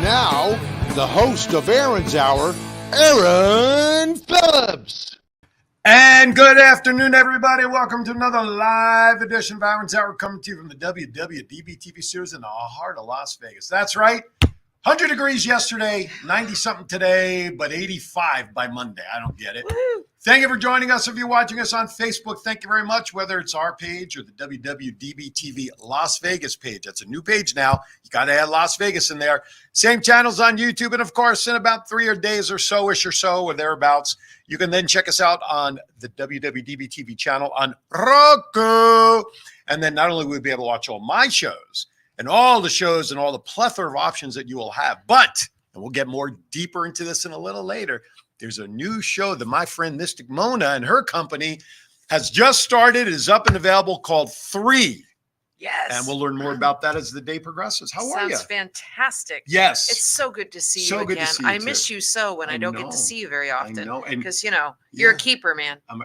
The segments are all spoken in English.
now, the host of Aaron's Hour, Aaron Phillips. And good afternoon, everybody. Welcome to another live edition of Aaron's Hour, coming to you from the WWDBTV studios in the heart of Las Vegas. That's right. 100 degrees yesterday, 90-something today, but 85 by Monday. I don't get it. Woo-hoo. Thank you for joining us. If you're watching us on Facebook, thank you very much, whether it's our page or the WWDBTV Las Vegas page. That's a new page now. You got to add Las Vegas in there. Same channels on YouTube. And, of course, in about 3 days or so-ish or thereabouts, you can then check us out on the WWDBTV channel on Roku. And then not only will we be able to watch all my shows and all the shows and all the plethora of options that you will have, but, and we'll get more deeper into this in a little later, there's a new show that my friend Mystic Mona and her company has just started. It is up and available, called 3. Yes. And we'll learn more about that as the day progresses. How are you? Sounds fantastic. Yes. It's so good to see So you good to again. see you I too. miss you so when I don't get know. to see you very often. I know. And because, you're a yeah. keeper, man. well,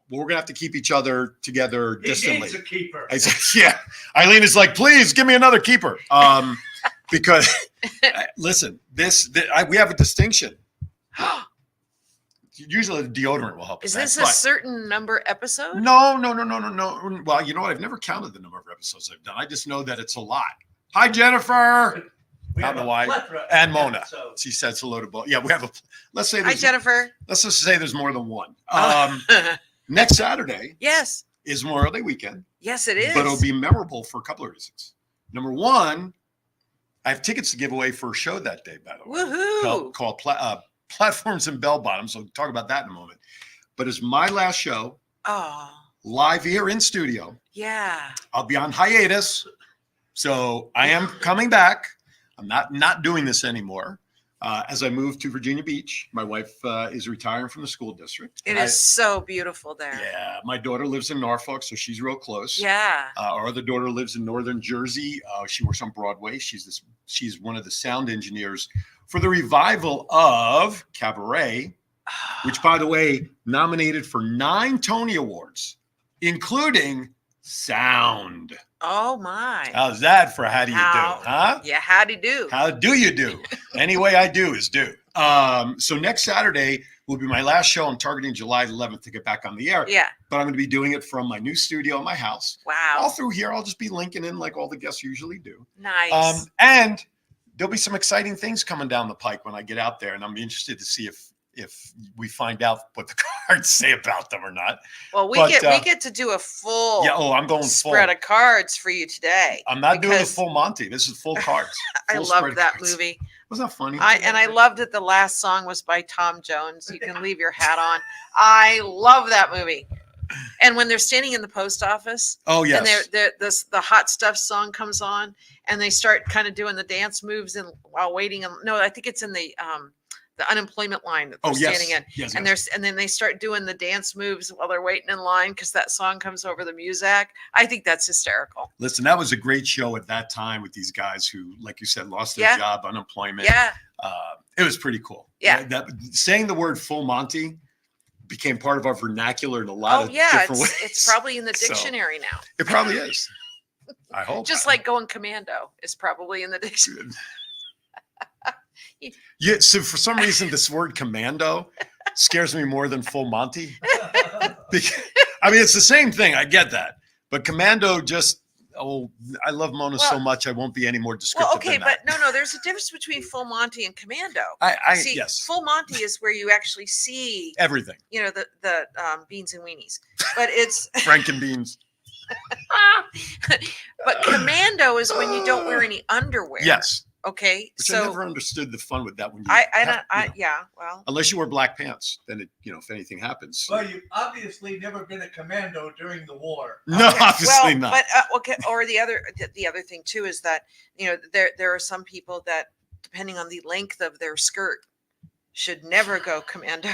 we're going to have to keep each other together distantly. He needs a keeper. I said, yeah. Eileen is like, please give me another keeper. Because listen, we have a distinction. Usually the deodorant will help. Is with this that, a but certain number episode? No. Well, you know what? I've never counted the number of episodes I've done. I just know that it's a lot. Hi, Jennifer. We Not have the a why. plethora of And Mona. episodes. She says hello to both. Yeah, we have let's say Hi, there's, Jennifer. let's just say there's more than one. Oh. Next Saturday Yes. is Memorial Day weekend. Yes, it is. But it'll be memorable for a couple of reasons. Number one, I have tickets to give away for a show that day, by the way. Woohoo. Called Platforms and Bell Bottoms. So we'll talk about that in a moment. But it's my last show, Oh, live here in studio. yeah. I'll be on hiatus. So I am coming back. I'm not doing this anymore. As I move to Virginia Beach, my wife is retiring from the school district. It is so beautiful there. Yeah, my daughter lives in Norfolk, so she's real close. Yeah. Our other daughter lives in northern Jersey. She works on Broadway. She's one of the sound engineers for the revival of Cabaret, which, by the way, nominated for 9 Tony Awards, including Sound. Oh, my. How's that for how do you do, huh? Yeah, howdy do. How do you do? Any way I do is do. So next Saturday will be my last show. I'm targeting July 11th to get back on the air. Yeah. But I'm going to be doing it from my new studio in my house. Wow. All through here, I'll just be linking in like all the guests usually do. Nice. And there'll be some exciting things coming down the pike when I get out there. And I'm interested to see if we find out what the cards say about them or not. Well, we but, get to do a full I'm going spread full. of cards for you today. I'm not doing a because full Monty. This is full cards. I Full spread loved of that cards. movie. Wasn't that funny? I loved that the last song was by Tom Jones. You can leave your hat on. I love that movie. And when they're standing in the post office, Oh, yes. and the Hot Stuff song comes on, and they start kind of doing the dance moves and while waiting. No, I think it's in the unemployment line that they're standing in. Yes, And yes. and then they start doing the dance moves while they're waiting in line because that song comes over the music. I think that's hysterical. Listen, that was a great show at that time with these guys who, like you said, lost their Yeah. job, unemployment. Yeah. It was pretty cool. Yeah. Saying the word full Monty became part of our vernacular in a lot of different ways. It's probably in the So, dictionary now. It probably is. I hope. Just like going commando is probably in the dictionary. Yeah, so for some reason, this word commando scares me more than full Monty. I mean, it's the same thing. I get that. But commando I love Mona so much, I won't be any more descriptive Well, okay, than that. but no, there's a difference between full Monty and commando. See, yes. full Monty is where you actually see, Everything. the beans and weenies. But it's Franken beans. but commando is when you don't wear any underwear. Yes. Okay. Which so I never understood the fun with that when you well, unless you wear black pants, then it, if anything happens. Well, you've obviously never been a commando during the war. No, obviously not. But okay. Or the other thing too is that there are some people that, depending on the length of their skirt, should never go commando.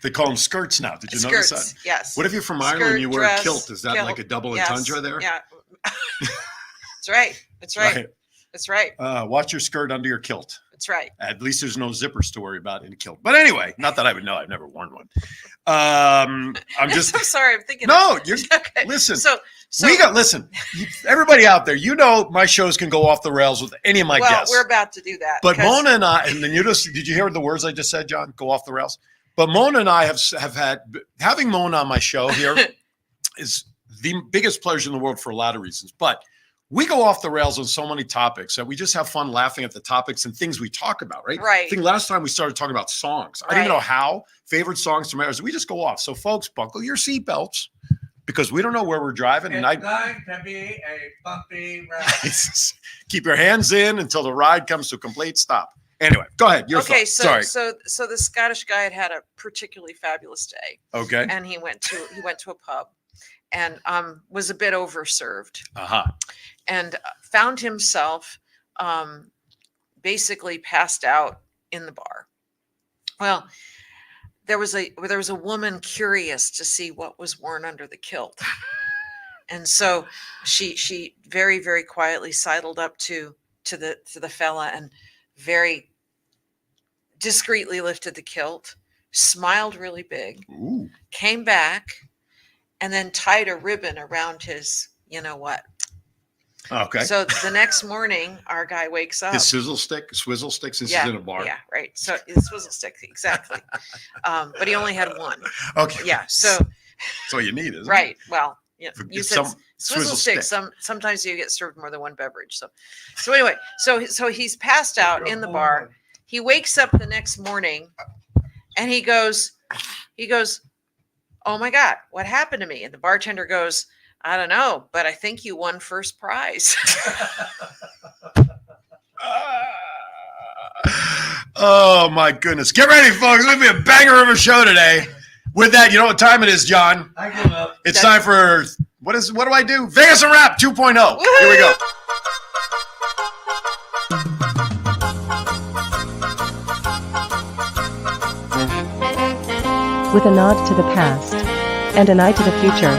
They call them skirts now. Did you notice Skirts, that? yes. What if you're from Skirt, Ireland and you wear dress, a kilt? Is that kilt, like a double yes, entendre there? Yeah. That's right. That's right. That's right. Watch your skirt under your kilt. That's right. At least there's no zippers to worry about in kilt. But anyway, not that I would know. I've never worn one. I'm just I'm sorry. I'm thinking. no. You're Okay. listen. So Listen. Everybody out there, my shows can go off the rails with any of my guests. We're about to do that. But Mona and I, and then did you hear the words I just said, John? Go off the rails. But Mona and I have had having Mona on my show here is the biggest pleasure in the world for a lot of reasons. But we go off the rails on so many topics that we just have fun laughing at the topics and things we talk about, right? Right. I think last time we started talking about songs. I didn't know how. Favorite songs from ours. We just go off. So, folks, buckle your seatbelts because we don't know where we're driving. It's and going to be a bumpy ride. Keep your hands in until the ride comes to a complete stop. Anyway, go ahead. Okay, Sorry. so the Scottish guy had a particularly fabulous day. Okay. And he went to a pub and was a bit overserved. And found himself basically passed out in the bar. Well, there was a woman curious to see what was worn under the kilt. And so she very, very quietly sidled up to the fella and very discreetly lifted the kilt, smiled really big, came back, and then tied a ribbon around his, you know what. Okay. So the next morning, our guy wakes up. His swizzle stick, since he's in a bar. Yeah, right. So his swizzle stick, exactly. But he only had one. Okay. Yeah. So that's all you need, isn't it? right. Well, you said swizzle stick. Sometimes you get served more than one beverage. So anyway, so he's passed out in the bar. He wakes up the next morning, and he goes, "Oh my God, what happened to me?" And the bartender goes, "I don't know, but I think you won first prize." Oh my goodness. Get ready, folks. It's going to be a banger of a show today. With that, you know what time it is, John? I give up. It's time for, what do I do? Vegas and Rap 2.0. Here we go. With a nod to the past and an eye to the future,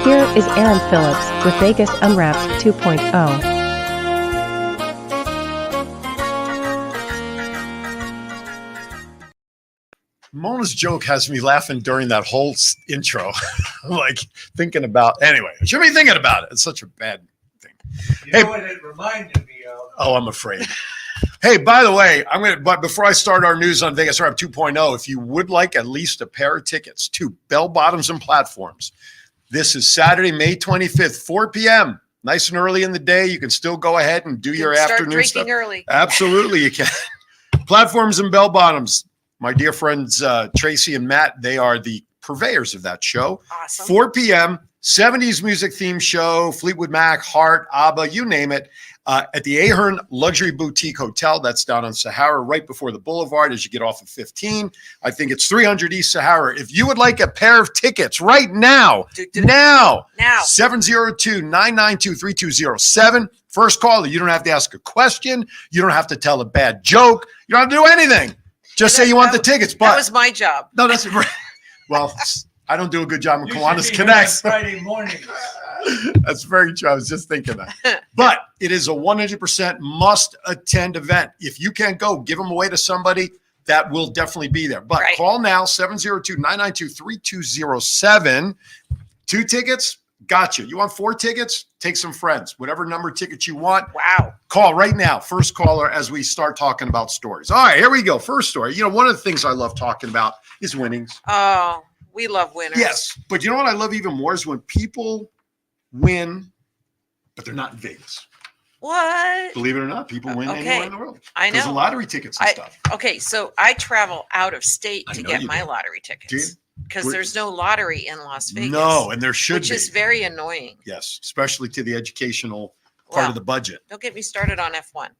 here is Aaron Phillips with Vegas Unwrapped 2.0. Mona's joke has me laughing during that whole intro. Like thinking about, anyway, I shouldn't be thinking about it. It's such a bad thing. You know what it reminded me of? Oh, I'm afraid. Hey, by the way, but before I start our news on Vegas Rap 2.0, if you would like at least a pair of tickets to Bell Bottoms and Platforms, this is Saturday, May 25th, 4 p.m. Nice and early in the day. You can still go ahead and do your afternoon stuff. Early. Absolutely, you can. Platforms and Bell Bottoms. My dear friends Tracy and Matt, they are the purveyors of that show. Awesome. 4 p.m., 70s music theme show, Fleetwood Mac, Heart, ABBA, you name it, at the Ahern Luxury Boutique Hotel. That's down on Sahara, right before the Boulevard as you get off of 15. I think it's 300 East Sahara. If you would like a pair of tickets right now, 702-992-3207. First caller, you don't have to ask a question. You don't have to tell a bad joke. You don't have to do anything. Just say you want the tickets. But that was my job. No, that's well, I don't do a good job in You Kiwanis should be Connects. here on Friday morning. That's very true. I was just thinking that. But it is a 100% must-attend event. If you can't go, give them away to somebody that will definitely be there. But call now, 702-992-3207. 2 tickets, gotcha. You want 4 tickets? Take some friends. Whatever number tickets you want. Wow. Call right now. First caller as we start talking about stories. All right, here we go. First story. You know, one of the things I love talking about is winnings. Oh, we love winners. Yes. But you know what I love even more is when people win, but they're not in Vegas. What? Believe it or not, people win anywhere in the world. I know. There's lottery tickets and stuff. Okay, so I travel out of state to get my lottery tickets. Do you? Because there's no lottery in Las Vegas. No, and there should be. Which is very annoying. Yes, especially to the educational part of the budget. Don't get me started on F1.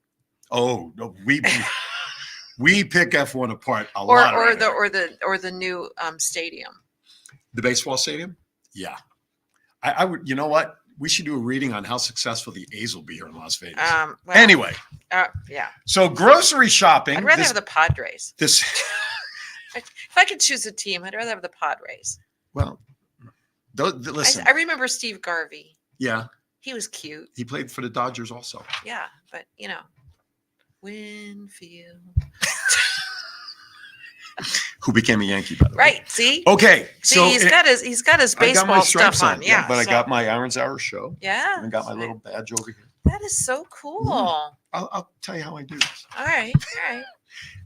Oh, no, we pick F1 apart a or lot. Or the new stadium. The baseball stadium? Yeah. I would, you know what? We should do a reading on how successful the A's will be here in Las Vegas. Anyway. Yeah. So grocery shopping. I'd rather have the Padres. This. If I could choose a team, I'd rather have the Padres. Well, listen. I remember Steve Garvey. Yeah. He was cute. He played for the Dodgers also. Yeah, but you know. Winfield. Who became a Yankee, by the way. Right. See? Okay. See, So he's got his I got my baseball stripes stuff on. Yeah. but I so- got my Aaron's Hour show. Yeah. And I got my little badge over here. That is so cool. I'll tell you how I do this. All right. All right.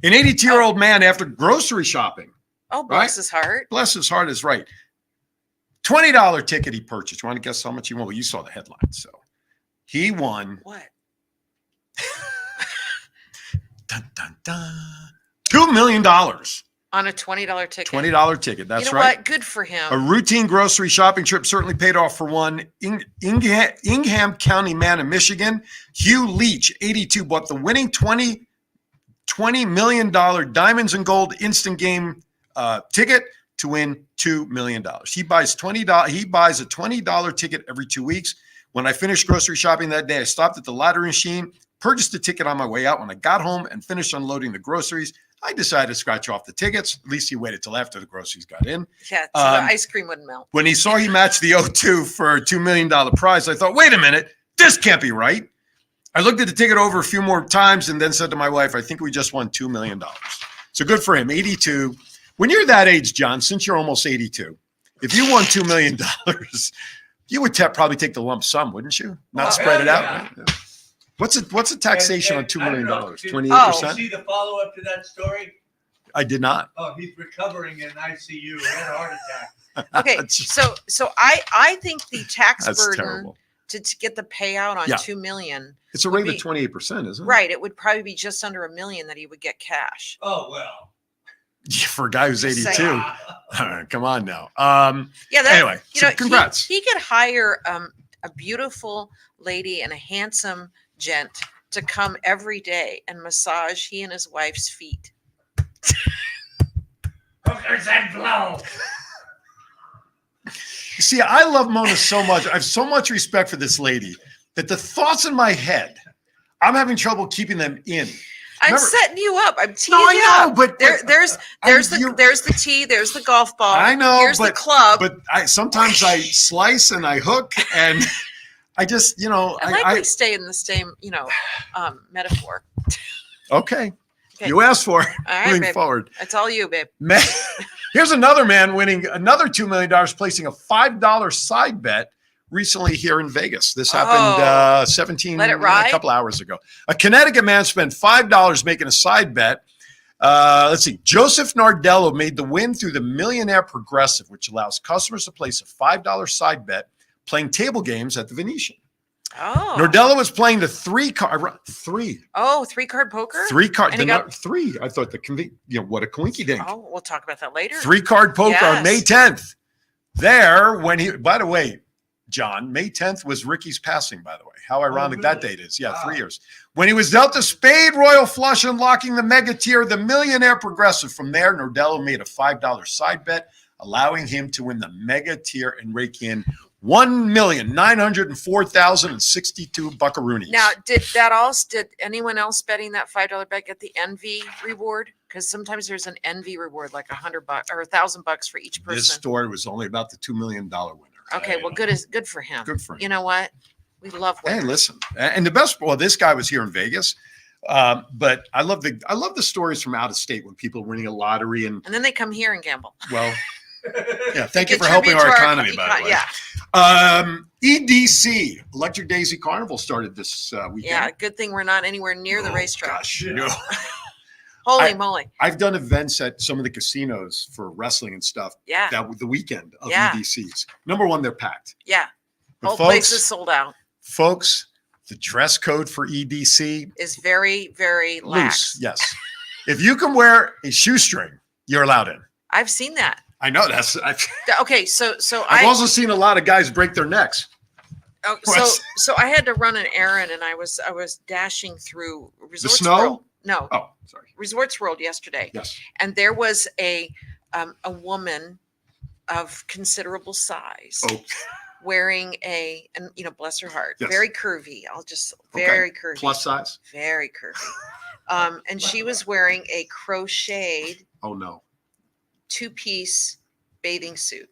An 82-year-old man, after grocery shopping, Oh, bless Right? his heart. bless his heart is right, $20 ticket he purchased. You want to guess how much he won? Well, you saw the headline. So he won What? dun, dun, dun, $2 million. On a $20 ticket. $20 ticket. That's you know right. what? Good for him. A routine grocery shopping trip certainly paid off for one. Ingham County man in Michigan, Hugh Leach, 82, bought the winning $20 million diamonds and gold instant game ticket to win $2 million. He buys a $20 ticket every 2 weeks. When I finished grocery shopping that day, I stopped at the lottery machine, purchased a ticket on my way out. When I got home and finished unloading the groceries, I decided to scratch off the tickets. At least he waited till after the groceries got in. Yeah, so the ice cream wouldn't melt. When he saw he matched the O2 for a $2 million prize, I thought, wait a minute, this can't be right. I looked at the ticket over a few more times and then said to my wife, I think we just won $2 million. So good for him, 82. When you're that age, John, since you're almost 82, if you won $2 million, you would probably take the lump sum, wouldn't you? Not spread it out. Right? Yeah. What's a taxation on $2 million? 28%? See the follow-up to that story? I did not. Oh, he's recovering in ICU. He had a heart attack. Okay, so I think the tax That's burden terrible. to get the payout on Yeah. $2 million, It's a rate of 28%, isn't it? right? It would probably be just under $1 million that he would get cash. Oh, well. Yeah, for a guy who's 82. Just saying. All right, come on now. Yeah. That, Anyway, so congrats. He could hire a beautiful lady and a handsome gent to come every day and massage he and his wife's feet. Hookers and blow. You see, I love Mona so much. I have so much respect for this lady that the thoughts in my head, I'm having trouble keeping them in. I'm Remember- setting you up. I'm teeing No, I you know, up. but there's the tee, there's the golf ball. I know, Here's the club. But sometimes I slice and I hook, and I just, I like we stay in the same, metaphor. Okay. Okay. You asked for it. All right, Moving babe. forward. It's all you, babe. Here's another man winning another $2 million, placing a $5 side bet recently here in Vegas. This happened 17 Let it ride. a couple hours ago. A Connecticut man spent $5 making a side bet. Let's see. Joseph Nardello made the win through the Millionaire Progressive, which allows customers to place a $5 side bet playing table games at the Venetian. Oh. Nardello was playing the three. Oh, 3-card poker? 3-card. And he got- Three. I thought what a coinky dink. Oh, we'll talk about that later. 3-card poker on Yes. May 10th. There, by the way, John, May 10th was Ricky's passing, by the way. How ironic that really? date is. Yeah, Wow. 3 years. When he was dealt the spade royal flush, unlocking the mega tier, the Millionaire Progressive. From there, Nardello made a $5 side bet, allowing him to win the mega tier and rake in $1,904,062 buckaroonies. Now, did anyone else betting that $5 bet get the envy reward? Because sometimes there's an envy reward, like $100 or $1,000 for each person. This story was only about the $2 million winner. Okay, well, good for him. Good for him. You know what? We love Hey, winners. listen, and the best. Well, this guy was here in Vegas, but I love the stories from out of state when people are winning a lottery and And then they come here and gamble. well, yeah. Thank you for helping Contribute our to economy, by the way. Yeah, EDC Electric Daisy Carnival started this weekend. yeah. Good thing we're not anywhere near the Oh, racetrack. Gosh, you know. Holy moly! I've done events at some of the casinos for wrestling and stuff. Yeah, The weekend of Yeah. EDCs. Number one, they're packed. yeah. But Whole place is sold out. folks, the dress code for EDC Is very, very lax. loose. Yes, if you can wear a shoestring, you're allowed in. I've seen that. I know that's. Okay, so I've also seen a lot of guys break their necks. so I had to run an errand, and I was dashing through Resorts snow? World. No, Oh, sorry. Resorts World yesterday, Yes. and there was a woman of considerable size Oh, wearing and bless her heart, Yes. very curvy. Okay. Very curvy, plus size. very curvy. And she was wearing a crocheted Oh no. 2-piece bathing suit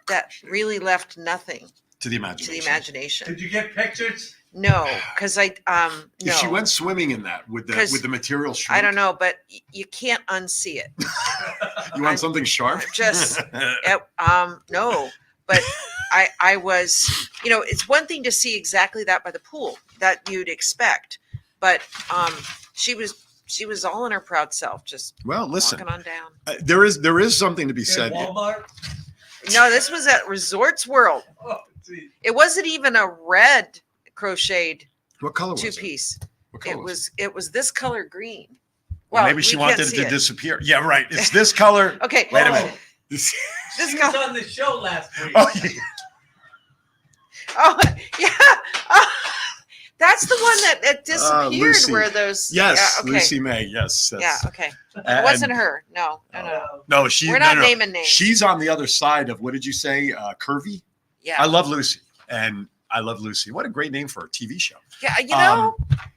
that really left nothing To the to imagination. the imagination. Did you get pictures? No, because I no. If she went swimming in that, would the material shrink? I don't know, but you can't unsee it. You want something sharp? Just no, but I was, it's one thing to see exactly that by the pool that you'd expect, but she was all in her proud self, just listen, walking on down. There is something to be said. Walmart. No, this was at Resorts World. Oh, geez. It wasn't even a red crocheted What color was it? two-piece. What color It was this color green. Well, maybe she we wanted can't it see to disappear. Yeah, right. It's this color. Okay. Wait a minute. This She color. was on the show last week. Oh, yeah. Oh yeah. That's the one that disappeared. Lucy. Where those? Yes, Yeah, okay. Lucy May. Yes. Yeah. Okay. It And- wasn't her. No. No, she. We're not no. naming names. She's on the other side of what did you say? Curvy. Yeah. I love Lucy, and I love Lucy. What a great name for a TV show. Yeah.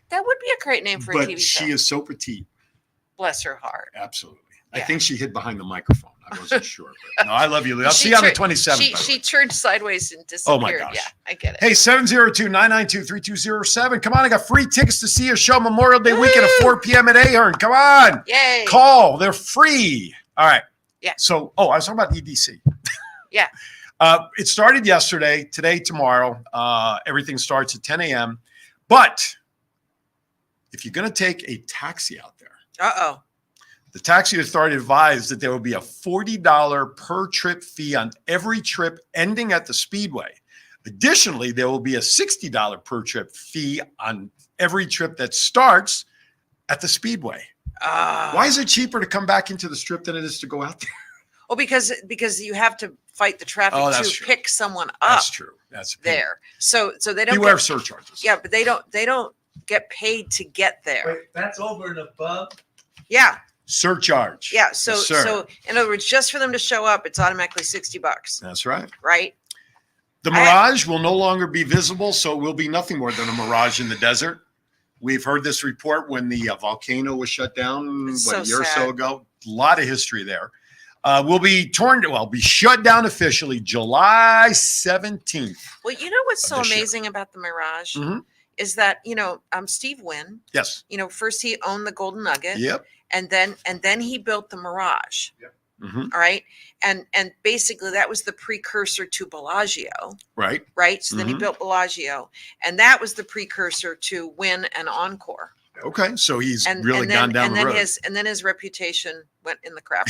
That would be a great name for a But TV she show. is so petite. Bless her heart. Absolutely. I Yeah. think she hid behind the microphone. I wasn't sure. But no, I love you, Lucy. I'll see you on the 27th. She turned sideways and Oh, my disappeared. gosh. Yeah, I get it. Hey, 702-992-3207. Come on, I got free tickets to see your show Memorial Day weekend at 4 p.m. at Ahern. Come on. Yay. Call. They're free. All right. Yeah. So, I was talking about EDC. Yeah. It started yesterday, today, tomorrow. Everything starts at 10 a.m. But if you're going to take a taxi out there, Uh-oh. the taxi authority advised that there will be a $40 per trip fee on every trip ending at the Speedway. Additionally, there will be a $60 per trip fee on every trip that starts at the Speedway. Why is it cheaper to come back into the Strip than it is to go out there? Well, because you have to fight the traffic Oh, that's to true. pick someone up That's true. That's there. So they don't Beware of get, surcharges. yeah, but they don't get paid to get there. Wait, that's over and above. Yeah. Surcharge. Yeah. So Yes, sir. so in other words, just for them to show up, it's automatically $60, That's right. right? The mirage will no longer be visible, so it will be nothing more than a mirage in the desert. We've heard this report when the volcano was shut down, It's a so year or so sad. ago. A lot of history there. Will be shut down officially July 17th. Well, you know what's Of so this year. amazing about the Mirage Mhm. is that, Steve Wynn, Yes. first he owned the Golden Nugget, Yep. and then he built the Mirage. Mhm. All right. And basically that was the precursor to Bellagio, Right. right? So then he Mhm. built Bellagio, and that was the precursor to Wynn and Encore. Okay. So he's And really and then, gone down and the then road. his reputation went in the crap.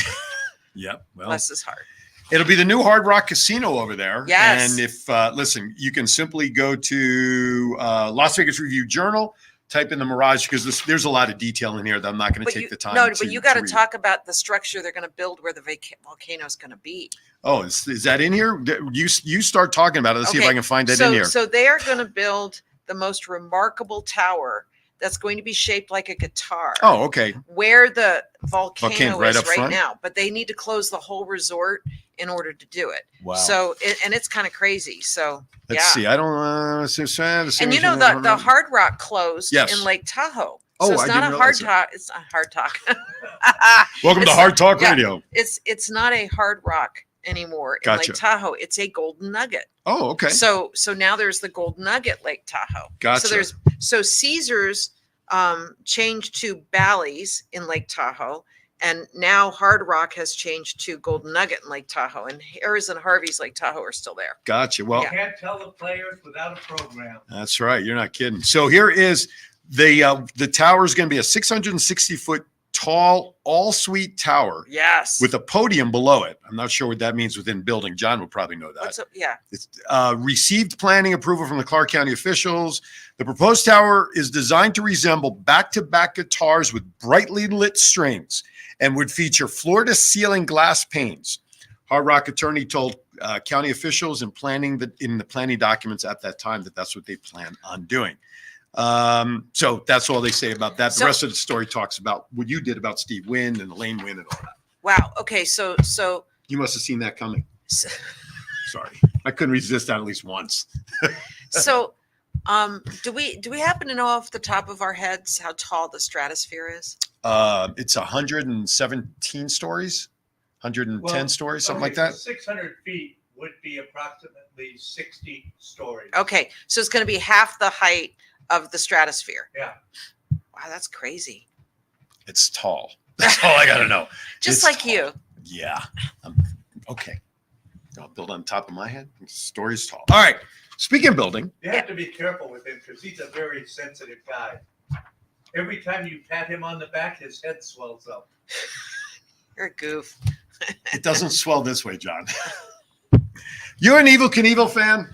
Yep. Well, Bless his heart. it'll be the new Hard Rock Casino over there. Yes. And if, listen, you can simply go to Las Vegas Review Journal, type in the Mirage, because there's a lot of detail in here that I'm not going to take the time No, to but you got to read. talk about the structure they're going to build where the volcano is going to be. Oh, is that in here? You start talking about it. Let's see if Okay, I can find that so, in here. So they are going to build the most remarkable tower that's going to be shaped like a guitar. Oh, okay. Where the volcano right is up right front? now, but they need to close the whole resort in order to do it. Wow. So, and it's kind of crazy. So, Let's see. I don't. And the Hard Rock closed Yes. in Lake Tahoe. Oh, So it's I not didn't a hard realize that. talk. It's not hard talk. Welcome to it's- Hard Talk yeah. Radio. It's not a Hard Rock anymore in Gotcha. Lake Tahoe. It's a Golden Nugget. Oh, okay. So now there's the Golden Nugget Lake Tahoe. Gotcha. So Caesars changed to Bally's in Lake Tahoe, and now Hard Rock has changed to Golden Nugget in Lake Tahoe, and Harris and Harvey's Lake Tahoe are still there. Gotcha. Well, Can't tell the players without a program. that's right. You're not kidding. So here is the tower is going to be a 660-foot tall, all-suite tower Yes. with a podium below it. I'm not sure what that means within building. John would probably know that. What's up? Yeah. It's received planning approval from the Clark County officials. The proposed tower is designed to resemble back-to-back guitars with brightly lit strings and would feature floor-to-ceiling glass panes. Hard Rock attorney told county officials in the planning documents at that time that's what they plan on doing. So that's all they say about that. The So- rest of the story talks about what you did about Steve Wynn and Elaine Wynn and all that. Wow. Okay. So You must have seen that coming. Sorry, I couldn't resist that at least once. So, do we happen to know off the top of our heads how tall the stratosphere is? It's 117 stories, 110 stories, something like that. 600 feet would be approximately 60 stories. Okay, so it's going to be half the height of the stratosphere. Yeah. Wow, that's crazy. It's tall. That's all I got to know. Just It's like tall. you. Yeah. Okay. I'll build on top of my head. The story's tall. All right. Speaking of building. You have to be careful with him because he's a very sensitive guy. Every time you pat him on the back, his head swells up. You're a goof. It doesn't swell this way, John. You're an Evel Knievel fan?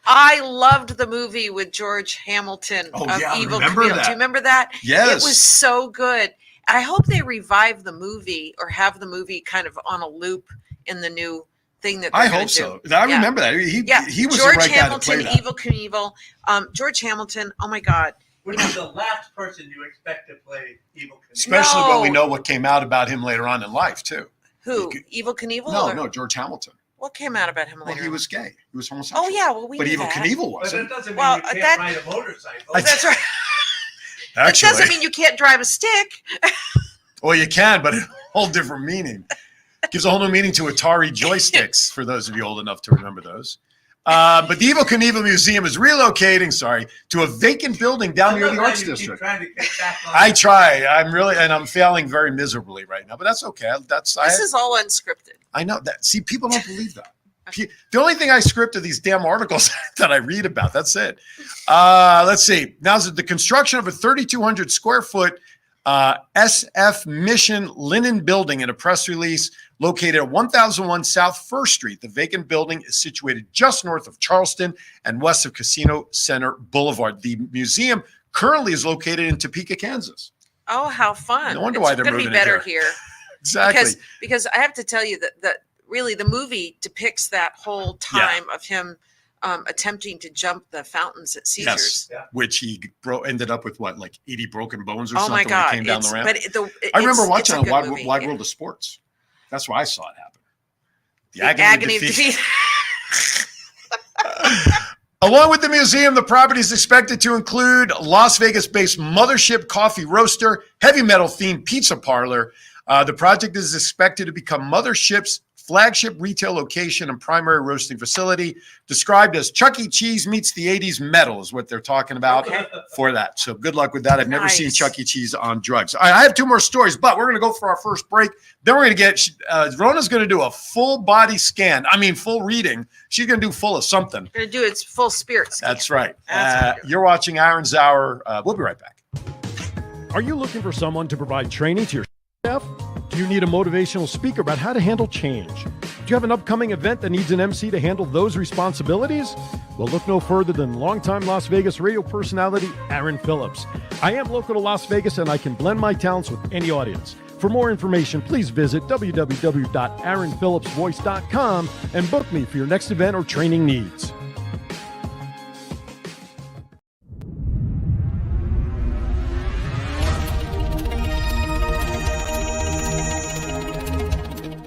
I loved the movie with George Hamilton Oh, of yeah, Evel remember Knievel. that. Do you remember that? Yes. It was so good. I hope they revive the movie or have the movie kind of on a loop in the new thing that they're I gonna hope do. so. I Yeah. remember that. He was George the right Hamilton, guy to play that. Evel Knievel. George Hamilton. Oh my God. Which is the last person you expect to play Evel Knievel. Especially when we No. know what came out about him later on in life, too. Who? He Evel Knievel? No, or- no, George Hamilton. What came out about him Well, later? he on? was gay. He was homosexual. Oh yeah, well we But knew Evel that. Knievel But wasn't. that doesn't mean Well, you can't that- ride a motorcycle. That's right. It Actually, doesn't mean you can't drive a stick. well, you can, but a whole different meaning. Gives a whole new meaning to Atari joysticks, for those of you old enough to remember those. But the Evel Knievel Museum is relocating, to a vacant building down near the Sometimes Arts you keep District. trying to get back on I the- try. I'm failing very miserably right now, but that's okay. This is all unscripted. I know that. See, people don't believe that. The only thing I script are these damn articles that I read about. That's it. Let's see. Now, the construction of a 3,200 square foot SF Mission Linen Building in a press release located at 1001 South First Street. The vacant building is situated just north of Charleston and west of Casino Center Boulevard. The museum currently is located in Topeka, Kansas. Oh, how fun! No wonder It's why they're gonna be moving it better here. here. Exactly. Because I have to tell you that really the movie depicts that whole time of him attempting to jump the fountains at Caesars. Yes, which he ended up with what, like 80 broken bones or Oh something my when God! he came down the ramp. But I remember it's watching a on good Wide movie. World of Sports. That's where I saw it happen. The agony of defeat. Along with the museum, the property is expected to include Las Vegas-based Mothership Coffee Roaster, heavy metal-themed pizza parlor. The project is expected to become Mothership's flagship retail location and primary roasting facility, described as Chuck E. Cheese meets the 80s metal is what they're talking about for that. So good luck with that. I've never seen Chuck E. Cheese on drugs. All right, I have two more stories, but we're going to go for our first break. Then we're going to get, Rona's going to do a full body scan. I mean, full reading. She's going to do full of something. We're gonna do its full spirit scan. That's right. That's what we're doing. You're watching Aaron's Hour. We'll be right back. Are you looking for someone to provide training to your staff? Do you need a motivational speaker about how to handle change? Do you have an upcoming event that needs an MC to handle those responsibilities? Well, look no further than longtime Las Vegas radio personality Aaron Phillips. I am local to Las Vegas and I can blend my talents with any audience. For more information, please visit www.aaronphillipsvoice.com and book me for your next event or training needs.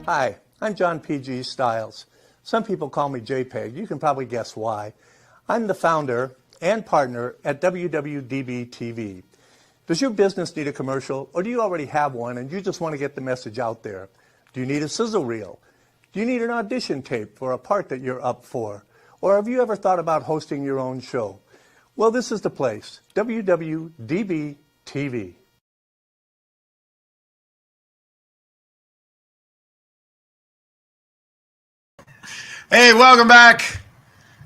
Hi, I'm John P.G. Stiles. Some people call me JPEG. You can probably guess why. I'm the founder and partner at WWDBTV. Does your business need a commercial, or do you already have one and you just want to get the message out there? Do you need a sizzle reel? Do you need an audition tape for a part that you're up for? Or have you ever thought about hosting your own show? Well, this is the place, WWDBTV. Hey, welcome back.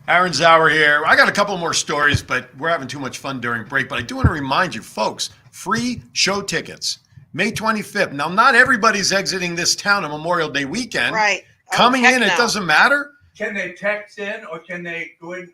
Aaron's Hour here. I got a couple more stories, but we're having too much fun during break. But I do want to remind you, folks, free show tickets, May 25th. Now, not everybody's exiting this town on Memorial Day weekend. Right. Oh, Coming heck in, it no. doesn't matter. Can they text in or can they go in?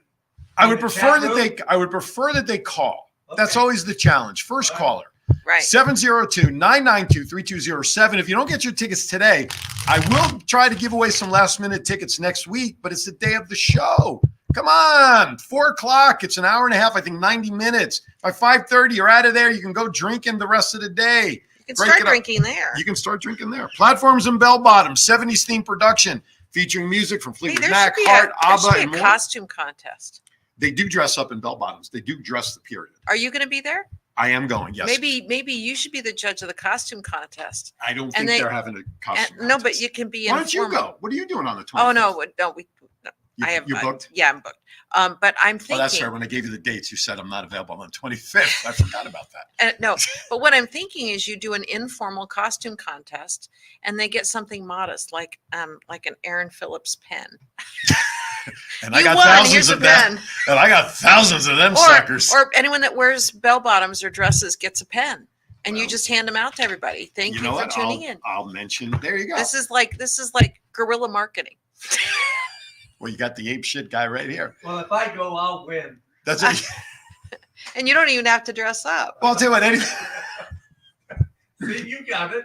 I would the prefer chat that room? I would prefer that they call. That's Okay. always the challenge. First Right. caller. Right. 702-992-3207. If you don't get your tickets today, I will try to give away some last-minute tickets next week, but it's the day of the show. Come on, 4 o'clock. It's an hour and a half, I think 90 minutes. By 5:30, you're out of there. You can go drinking the rest of the day. You can Break start it up. drinking there. You can start drinking there. Platforms in Bell Bottom, 70s theme production, featuring music from Hey, Fleetwood there Mac, should be Heart, there ABBA, should and be a more. costume contest. They do dress up in bell bottoms. They do dress the period. Are you going to be there? I am going, yes. Maybe you should be the judge of the costume contest. I don't and think they- they're having a costume No, but contest. you can be Why don't you informal. go? What are you doing on the 25th? Oh no, no, You booked? Yeah, I'm booked. But I'm Oh, thinking. that's right. When I gave you the dates, you said I'm not available on the 25th. I forgot about that. No, but what I'm thinking is you do an informal costume contest, and they get something modest, like an Aaron Phillips pen. And You I got won. thousands Here's a of them. pen. And I got thousands of them suckers. Or anyone that wears bell bottoms or dresses gets a pen, and you Well, just hand them out to everybody. Thank you, know for what? tuning in. I'll mention. There you go. This is like guerrilla marketing. Well, you got the ape shit guy right here. Well, if I go, I'll win. That's it. And you don't even have to dress up. Well, I'll tell you what. See, you got it.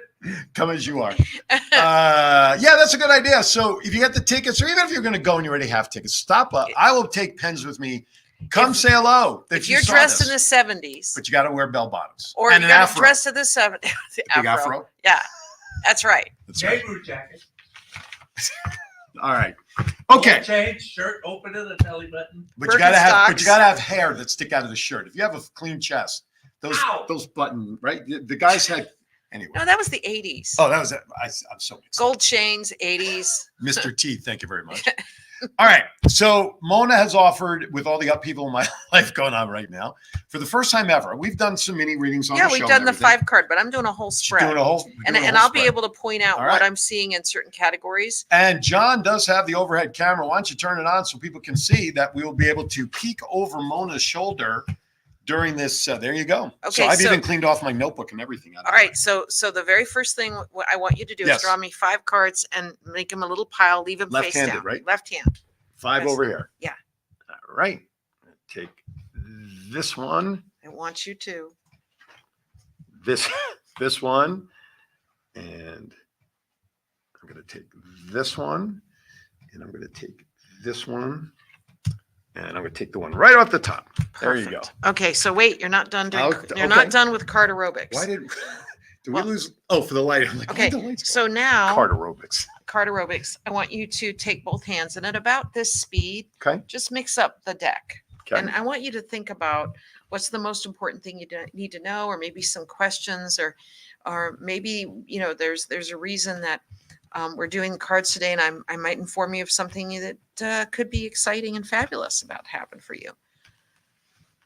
Come as you are. Yeah, that's a good idea. So if you get the tickets, or even if you're going to go and you already have tickets, stop up. I will take pens with me. Come say hello. If you're dressed in the 70s, but you got to wear bell bottoms or and you're an afro. dressed in the 70s, the Big afro. Yeah, that's right. That's right. Neighbor jacket. All right. Okay. Change shirt, open it, a belly button. But you gotta have hair that stick out of the shirt. If you have a clean chest, those button right. The guys had anyway. No, that was the 80s. Oh, that was it. I'm so excited. Gold chains, 80s. Mr. T, thank you very much. All right. So Mona has offered, with all the upheaval in my life going on right now, for the first time ever, we've done some mini readings on the show. Yeah, we've done the 5-card, but I'm doing a whole spread. Doing a whole, and I'll be able to point out All right. what I'm seeing in certain categories. And John does have the overhead camera. Why don't you turn it on so people can see that we will be able to peek over Mona's shoulder during this. There you go. Okay, so I've even cleaned off my notebook and everything. All right. So the very first thing what I want you to do is draw me 5 cards and make them a little pile. Leave them face down. Left-handed, right? Left hand. 5 over here. Yeah. All right. Take this one. I want you to. This one. And I'm going to take this one. And I'm going to take this one. And I'm going to take the one right off the top. Perfect. There you go. Okay. So wait, you're not done doing. You're Okay. not done with card aerobics. Why did we lose? Oh, for the light. I'm like, okay. So now card aerobics. I want you to take both hands and at about this speed, Okay. just mix up the deck. Okay. And I want you to think about what's the most important thing you need to know, or maybe some questions, or maybe, there's a reason that we're doing cards today, and I might inform you of something that could be exciting and fabulous about to happen for you.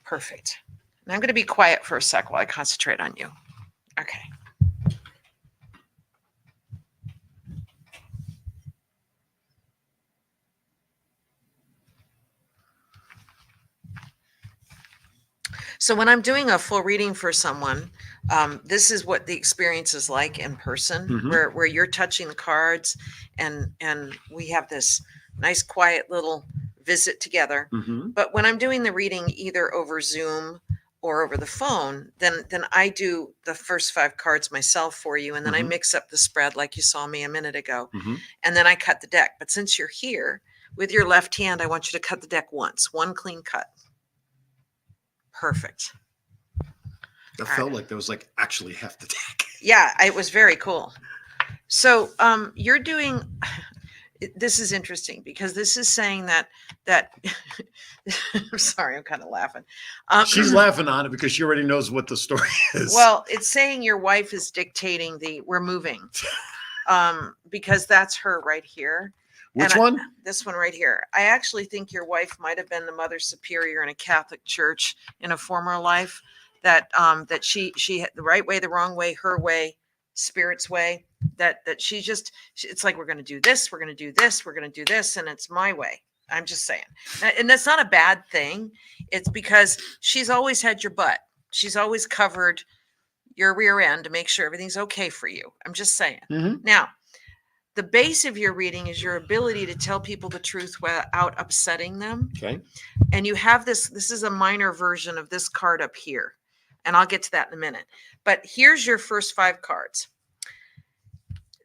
Perfect. And I'm going to be quiet for a sec while I concentrate on you. Okay. So when I'm doing a full reading for someone, this is what the experience is like in person, where you're touching the cards, and we have this nice quiet little visit together. But when I'm doing the reading either over Zoom or over the phone, then I do the first 5 cards myself for you, and then I mix up the spread like you saw me a minute ago, and then I cut the deck. But since you're here with your left hand, I want you to cut the deck once, one clean cut. Perfect. That felt like there was actually half the deck. Yeah, it was very cool. So you're doing, this is interesting because this is saying that I'm sorry, I'm kind of laughing. She's laughing on it because she already knows what the story is. Well, it's saying your wife is dictating we're moving because that's her right here. Which one? This one right here. I actually think your wife might have been the Mother Superior in a Catholic church in a former life. That she had the right way, the wrong way, her way, Spirit's way. That it's like, we're going to do this, we're going to do this, we're going to do this, and it's my way. I'm just saying, and that's not a bad thing. It's because she's always had your butt. She's always covered your rear end to make sure everything's okay for you. I'm just saying. Now, the base of your reading is your ability to tell people the truth without upsetting them. Okay. And you have this is a minor version of this card up here. And I'll get to that in a minute. But here's your first 5 cards.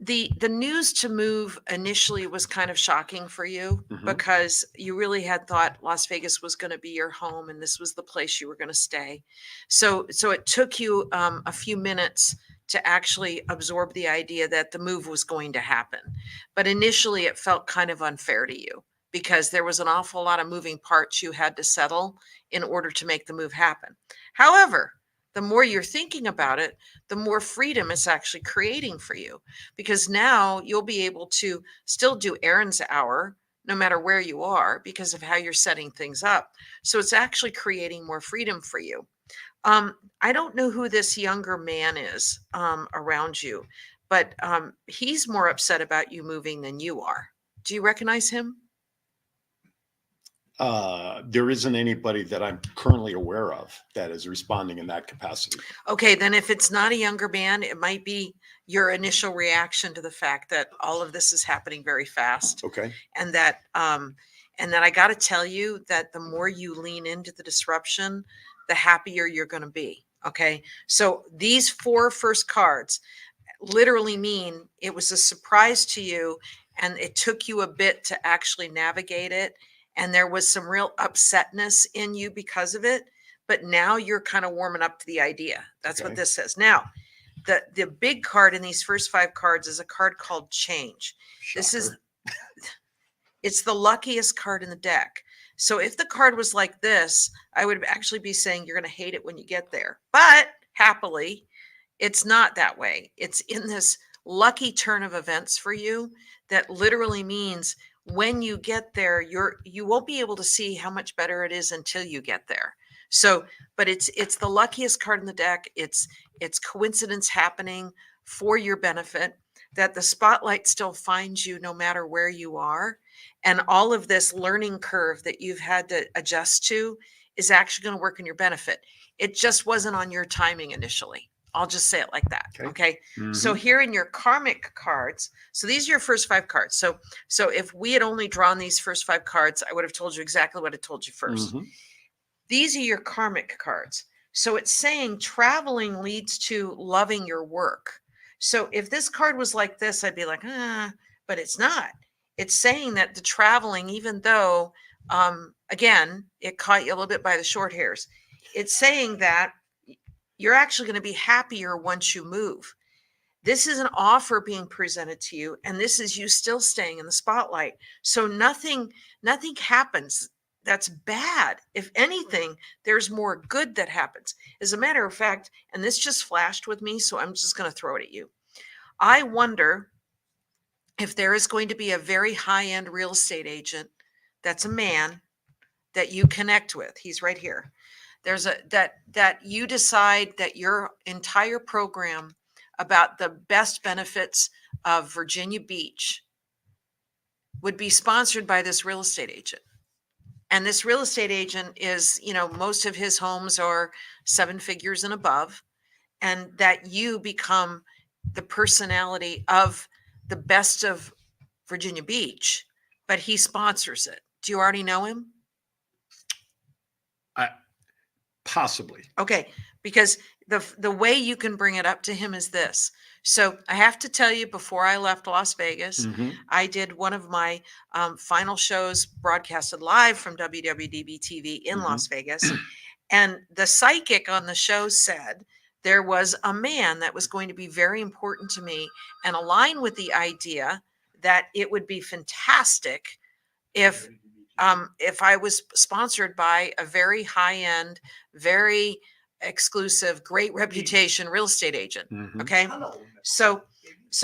The news to move initially was kind of shocking for you because you really had thought Las Vegas was going to be your home and this was the place you were going to stay. So it took you a few minutes to actually absorb the idea that the move was going to happen. But initially it felt kind of unfair to you because there was an awful lot of moving parts you had to settle in order to make the move happen. However, the more you're thinking about it, the more freedom it's actually creating for you, because now you'll be able to still do Aaron's hour, no matter where you are because of how you're setting things up. So it's actually creating more freedom for you. I don't know who this younger man is around you, but he's more upset about you moving than you are. Do you recognize him? There isn't anybody that I'm currently aware of that is responding in that capacity. Okay, then if it's not a younger man, it might be your initial reaction to the fact that all of this is happening very fast. Okay. And that I got to tell you that the more you lean into the disruption, the happier you're going to be. Okay. So these 4 first cards literally mean it was a surprise to you and it took you a bit to actually navigate it. And there was some real upsetness in you because of it. But now you're kind of warming up to the idea. That's what this says. Now, the big card in these first 5 cards is a card called Change. Shocker. It's the luckiest card in the deck. So if the card was like this, I would actually be saying you're going to hate it when you get there. But happily, it's not that way. It's in this lucky turn of events for you that literally means when you get there, you won't be able to see how much better it is until you get there. So, but it's the luckiest card in the deck. It's coincidence happening for your benefit, that the spotlight still finds you no matter where you are. And all of this learning curve that you've had to adjust to is actually going to work in your benefit. It just wasn't on your timing initially. I'll just say it like that. Okay. So here in your karmic cards, so these are your first 5 cards. So if we had only drawn these first 5 cards, I would have told you exactly what I told you first. These are your karmic cards. So it's saying traveling leads to loving your work. So if this card was like this, I'd be like, but it's not. It's saying that the traveling, even though, again, it caught you a little bit by the short hairs, it's saying that you're actually going to be happier once you move. This is an offer being presented to you, and this is you still staying in the spotlight. So nothing happens that's bad. If anything, there's more good that happens. As a matter of fact, and this just flashed with me, so I'm just going to throw it at you. I wonder if there is going to be a very high-end real estate agent that's a man that you connect with. He's right here. There's that you decide that your entire program about the best benefits of Virginia Beach would be sponsored by this real estate agent. And this real estate agent is, most of his homes are 7 figures and above, and that you become the personality of the best of Virginia Beach, but he sponsors it. Do you already know him? Possibly. Okay, because the way you can bring it up to him is this. So I have to tell you, before I left Las Vegas, I did one of my final shows broadcasted live from WWDBTV in Las Vegas. And the psychic on the show said there was a man that was going to be very important to me and align with the idea that it would be fantastic if I was sponsored by a very high-end, very exclusive, great reputation real estate agent. Okay. So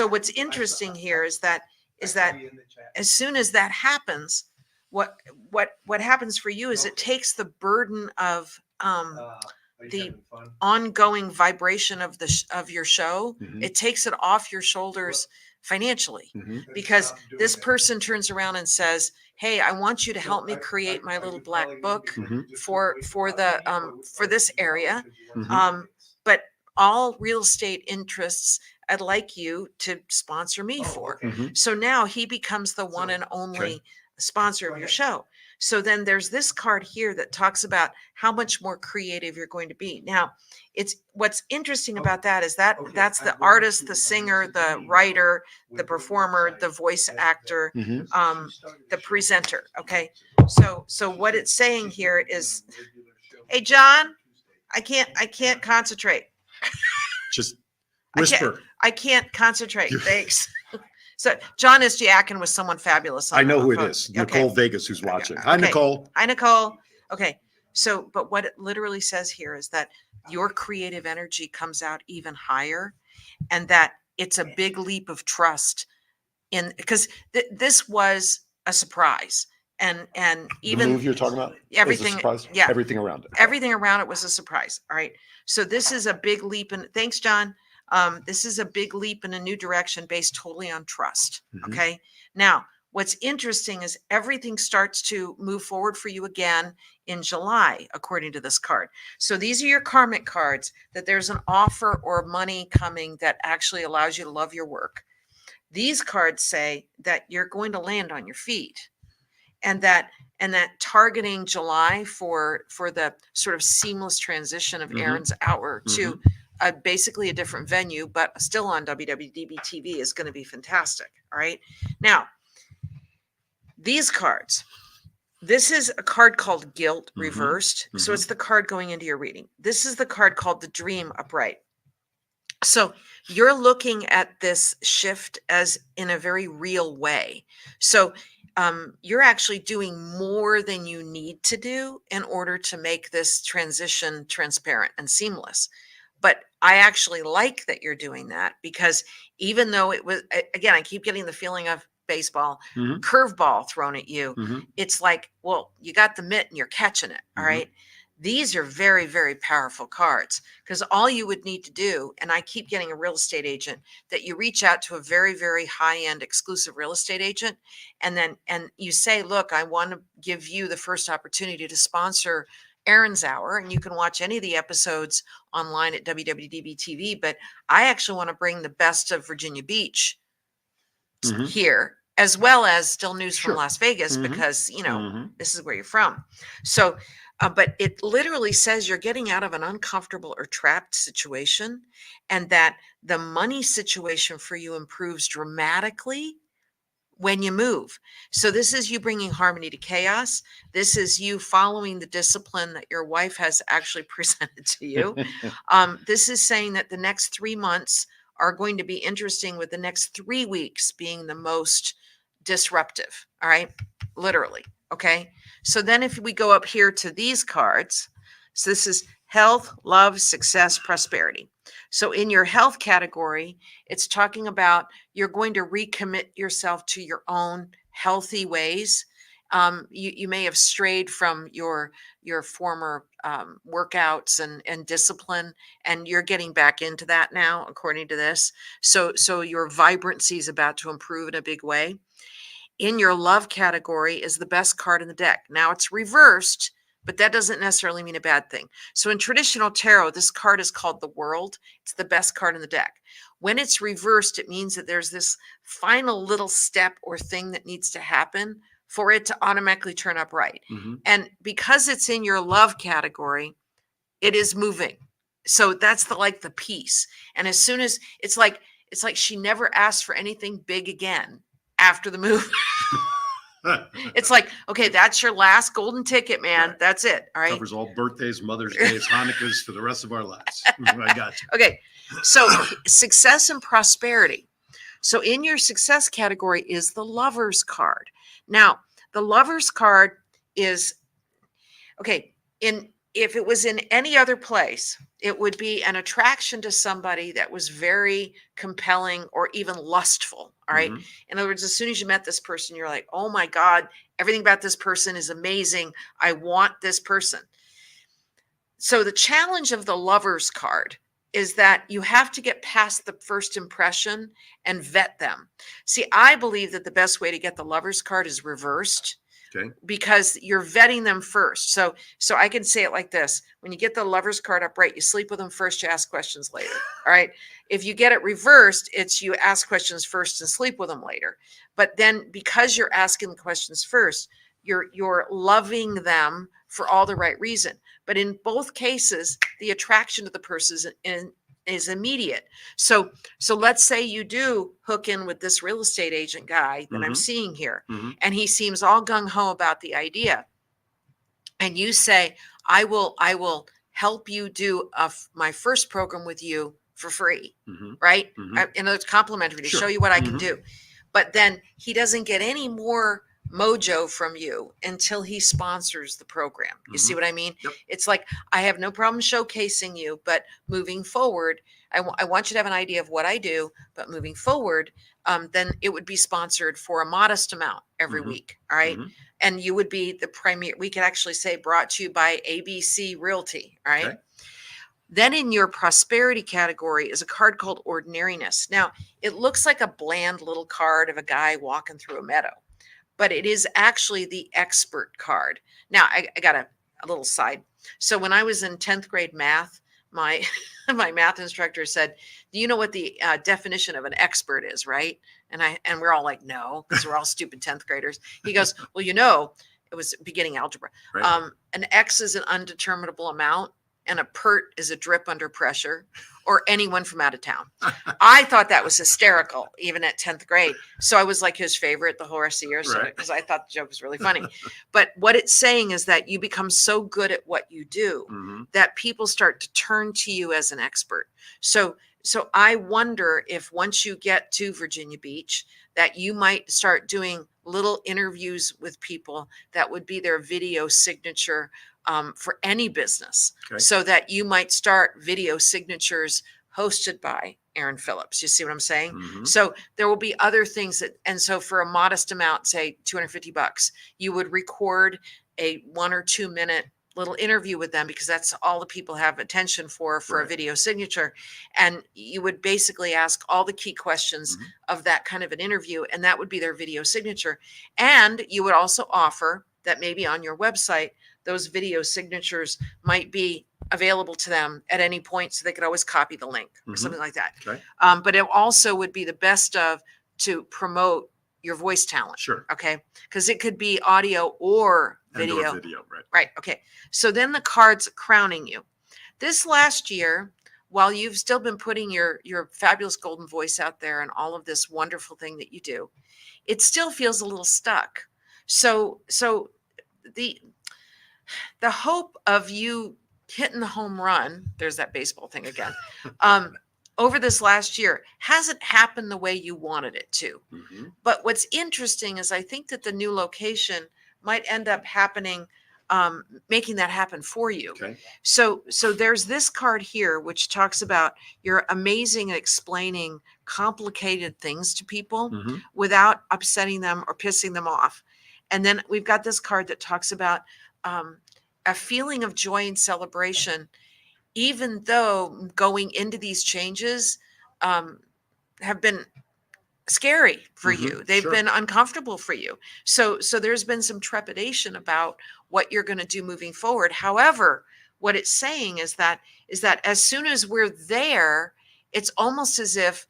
what's interesting here is that as soon as that happens, what happens for you is it takes the burden of the ongoing vibration of your show. It takes it off your shoulders financially, because this person turns around and says, hey, I want you to help me create my little black book for this area. But all real estate interests, I'd like you to sponsor me for. So now he becomes the one and only sponsor of your show. So then there's this card here that talks about how much more creative you're going to be. Now, what's interesting about that is that's the artist, the singer, the writer, the performer, the voice actor, the presenter. Okay. So what it's saying here is, hey, John, I can't concentrate. Just whisper. I can't concentrate. Thanks. So John is yakking with someone fabulous. I know who it is. Nicole Vegas, who's watching. Hi, Nicole. Hi, Nicole. Okay. So, but what it literally says here is that your creative energy comes out even higher, and that it's a big leap of trust because this was a surprise. And The even move you're talking about is a everything, surprise? yeah, Everything around it. everything around it was a surprise. All right. So this is a big leap in, thanks, John. This is a big leap in a new direction based totally on trust. Mhm. Okay. Now, what's interesting is everything starts to move forward for you again in July, according to this card. So these are your karmic cards that there's an offer or money coming that actually allows you to love your work. These cards say that you're going to land on your feet, and that targeting July for the sort of seamless transition of Mhm. Aaron's Hour to basically a different venue, but still on WWDB TV is going to be fantastic. All right. Now, these cards, this is a card called Guilt reversed. So it's the card going into your reading. This is the card called the Dream upright. So you're looking at this shift as in a very real way. So you're actually doing more than you need to do in order to make this transition transparent and seamless. But I actually like that you're doing that, because even though it was, again, I keep getting the feeling of baseball, Mhm. curveball thrown at you. Mhm. It's like, well, you got the mitt and you're catching it. All right. These are very, very powerful cards, because all you would need to do, and I keep getting a real estate agent, that you reach out to a very, very high end exclusive real estate agent. And you say, look, I want to give you the first opportunity to sponsor Aaron's Hour. And you can watch any of the episodes online at WWDB TV. But I actually want to bring the best of Virginia Beach here, as well as still news from Las Vegas, because, this is where you're from. So, but it literally says you're getting out of an uncomfortable or trapped situation, and that the money situation for you improves dramatically when you move. So this is you bringing harmony to chaos. This is you following the discipline that your wife has actually presented to you. This is saying that the next 3 months are going to be interesting, with the next 3 weeks being the most disruptive. All right. Literally. Okay. So then if we go up here to these cards, so this is health, love, success, prosperity. So in your health category, it's talking about you're going to recommit yourself to your own healthy ways. You may have strayed from your former workouts and discipline, and you're getting back into that now, according to this. So your vibrancy is about to improve in a big way. In your love category is the best card in the deck. Now it's reversed, but that doesn't necessarily mean a bad thing. So in traditional tarot, this card is called the World. It's the best card in the deck. When it's reversed, it means that there's this final little step or thing that needs to happen for it to automatically turn up right. And because it's in your love category, it is moving. So that's the piece. And as soon as it's like she never asked for anything big again after the move. It's like, okay, that's your last golden ticket, man. Right. That's it. All right. Covers all birthdays, Mother's Days, Hanukkahs for the rest of our lives. I got you. Okay. So success and prosperity. So in your success category is the Lover's card. Now, the Lover's card is, okay, if it was in any other place, it would be an attraction to somebody that was very compelling or even lustful. All right. In other words, as soon as you met this person, you're like, oh my God, everything about this person is amazing. I want this person. So the challenge of the Lover's card is that you have to get past the first impression and vet them. See, I believe that the best way to get the Lover's card is reversed. Okay. Because you're vetting them first. So I can say it like this. When you get the Lover's card upright, you sleep with them first, you ask questions later. All right. If you get it reversed, it's you ask questions first and sleep with them later. But then because you're asking the questions first, you're loving them for all the right reason. But in both cases, the attraction to the person is immediate. So let's say you do hook in with this real estate agent guy that I'm seeing here, and he seems all gung-ho about the idea. And you say, I will help you do my first program with you for free, right? And it's complimentary to show you what I can do. But then he doesn't get any more mojo from you until he sponsors the program. You see what I mean? Yep. It's like, I have no problem showcasing you, but moving forward, I want you to have an idea of what I do, but moving forward, then it would be sponsored for a modest amount every week. All right. And you would be the premier. We could actually say brought to you by ABC Realty. All right. Okay. Then in your prosperity category is a card called Ordinariness. Now, it looks like a bland little card of a guy walking through a meadow, but it is actually the expert card. Now, I got a little side. So when I was in 10th grade math, my my math instructor said, "Do you know what the definition of an expert is?" Right? And we're all like, "No," because we're all stupid 10th graders. He goes, "Well, it was beginning algebra. Right. An X is an undeterminable amount, and a PERT is a drip under pressure, or anyone from out of town." I thought that was hysterical, even at 10th grade. So I was like his favorite the whole rest of the year, Right. because I thought the joke was really funny. But what it's saying is that you become so good at what you do that people start to turn to you as an expert. So I wonder if once you get to Virginia Beach, that you might start doing little interviews with people that would be their video signature for any business. Okay. So that you might start video signatures hosted by Aaron Phillips. You see what I'm saying? So there will be other things and so for a modest amount, say $250, you would record a 1 or 2 minute little interview with them, because that's all the people have attention for a Right. video signature. And you would basically ask all the key questions of that kind of an interview, and that would be their video signature. And you would also offer that maybe on your website, those video signatures might be available to them at any point, so they could always copy the link or something like that. Okay. But it also would be the best of to promote your voice talent. Sure. Okay. Because it could be audio or video. And/or video, right. Right. Okay. So then the cards crowning you. This last year, while you've still been putting your fabulous golden voice out there and all of this wonderful thing that you do, it still feels a little stuck. So the hope of you hitting the home run, there's that baseball thing again, over this last year hasn't happened the way you wanted it to. But what's interesting is I think that the new location might end up happening, making that happen for you. Okay. So there's this card here, which talks about you're amazing at explaining complicated things to people without upsetting them or pissing them off. And then we've got this card that talks about a feeling of joy and celebration, even though going into these changes have been scary for you. They've Sure. been uncomfortable for you. So there's been some trepidation about what you're going to do moving forward. However, what it's saying is that as soon as we're there, it's almost as if,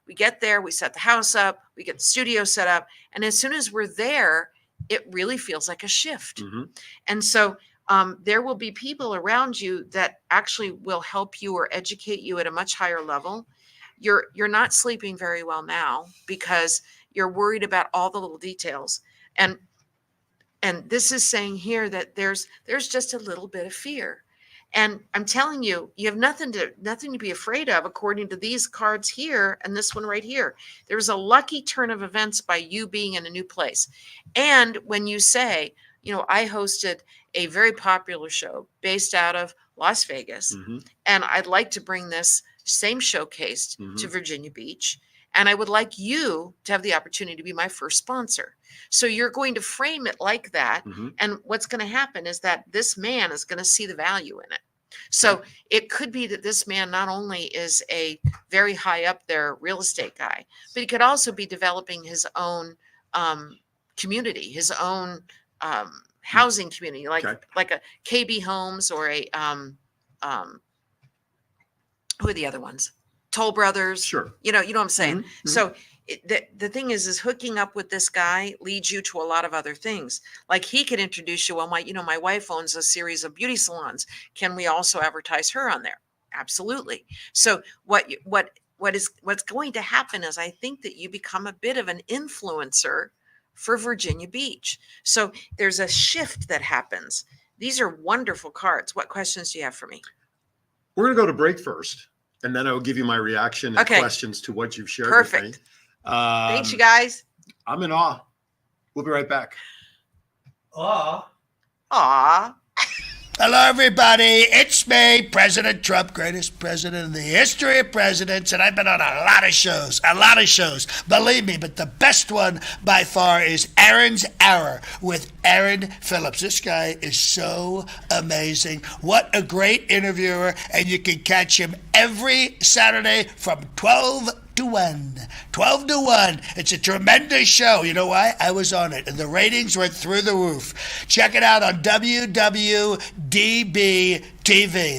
we get there, we set the house up, we get the studio set up, and as soon as we're there, it really feels like a shift. And so there will be people around you that actually will help you or educate you at a much higher level. You're not sleeping very well now because you're worried about all the little details. And this is saying here that there's just a little bit of fear. And I'm telling you, you have nothing to be afraid of, according to these cards here and this one right here. There's a lucky turn of events by you being in a new place. And when you say, I hosted a very popular show based out of Las Vegas, and I'd like to bring this same showcase to Virginia Beach, and I would like you to have the opportunity to be my first sponsor. So you're going to frame it like that. And what's going to happen is that this man is going to see the value in it. So it could be that this man not only is a very high up there real estate guy, but he could also be developing his own community, his own housing community, like a KB Homes or a who are the other ones? Toll Brothers. Sure. You know what I'm saying? So the thing is hooking up with this guy leads you to a lot of other things. Like he could introduce you. Well, my wife owns a series of beauty salons. Can we also advertise her on there? Absolutely. So what's going to happen is I think that you become a bit of an influencer for Virginia Beach. So there's a shift that happens. These are wonderful cards. What questions do you have for me? We're going to go to break first, and then I will give you my reaction and questions to what you've shared with me. Thanks, you guys. I'm in awe. We'll be right back. Aw. Aw. Hello, everybody. It's me, President Trump, greatest president in the history of presidents, and I've been on a lot of shows, believe me, but the best one by far is Aaron's Hour with Aaron Phillips. This guy is so amazing. What a great interviewer, and you can catch him every Saturday from 12 to 1. 12 to 1. It's a tremendous show. You know why? I was on it, and the ratings went through the roof. Check it out on WWDBTV.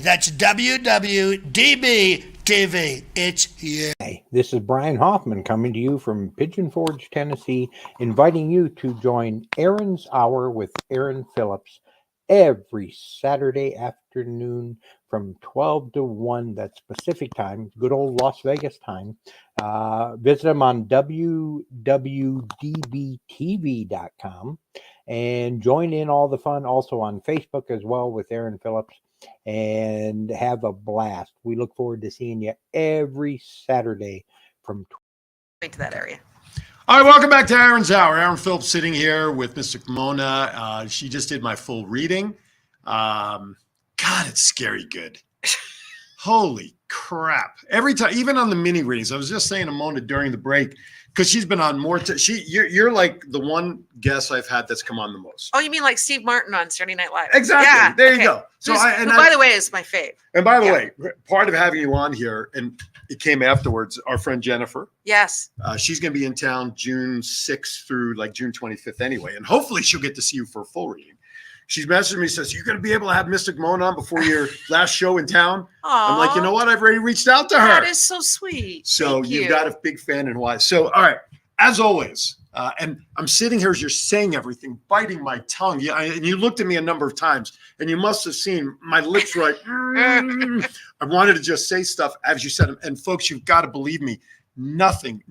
That's WWDBTV. It's here. Hey, this is Brian Hoffman coming to you from Pigeon Forge, Tennessee, inviting you to join Aaron's Hour with Aaron Phillips every Saturday afternoon from 12 to 1. That's Pacific time, good old Las Vegas time. Visit them on WWDBTV.com and join in all the fun also on Facebook as well with Aaron Phillips, and have a blast. We look forward to seeing you every Saturday from To that area. All right, welcome back to Aaron's Hour. Aaron Phillips sitting here with Mr. Mona. She just did my full reading. God, it's scary good. Holy crap. Every time, even on the mini readings, I was just saying to Mona during the break, because she's been on more. You're like the one guest I've had that's come on the most. Oh, you mean like Steve Martin on Saturday Night Live? Exactly. Yeah, There okay. you go. So Who, by the way, is my fave. And by the Yeah. way, part of having you on here, and it came afterwards, our friend Jennifer. Yes. She's going to be in town June 6th through like June 25th anyway. And hopefully she'll get to see you for a full reading. She's messaged me, says, you're going to be able to have Mystic Mona on before your last show in town. I'm like, you know what? I've already reached out to her. That is so sweet. So Thank you've you. got a big fan in Hawaii. So, all right, as always, and I'm sitting here as you're saying everything, biting my tongue. And you looked at me a number of times, and you must have seen my lips were like, I wanted to just say stuff as you said them. And folks, you've got to believe me, nothing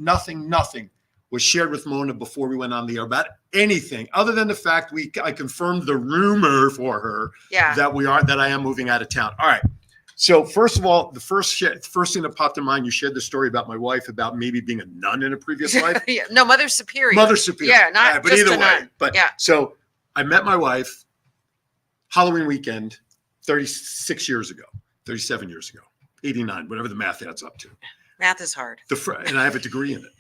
was shared with Mona before we went on the air about anything other than the fact I confirmed the rumor for her that I am moving out of town. All right. So first of all, the first thing that popped in mind, you shared the story about my wife about maybe being a nun in a previous life. Yeah. No, Mother Superior. Mother Superior. Yeah, not but just either a way. nun. But yeah. So I met my wife Halloween weekend 36 years ago, 37 years ago, 89, whatever the math adds up to. Math is hard. And I have a degree in it.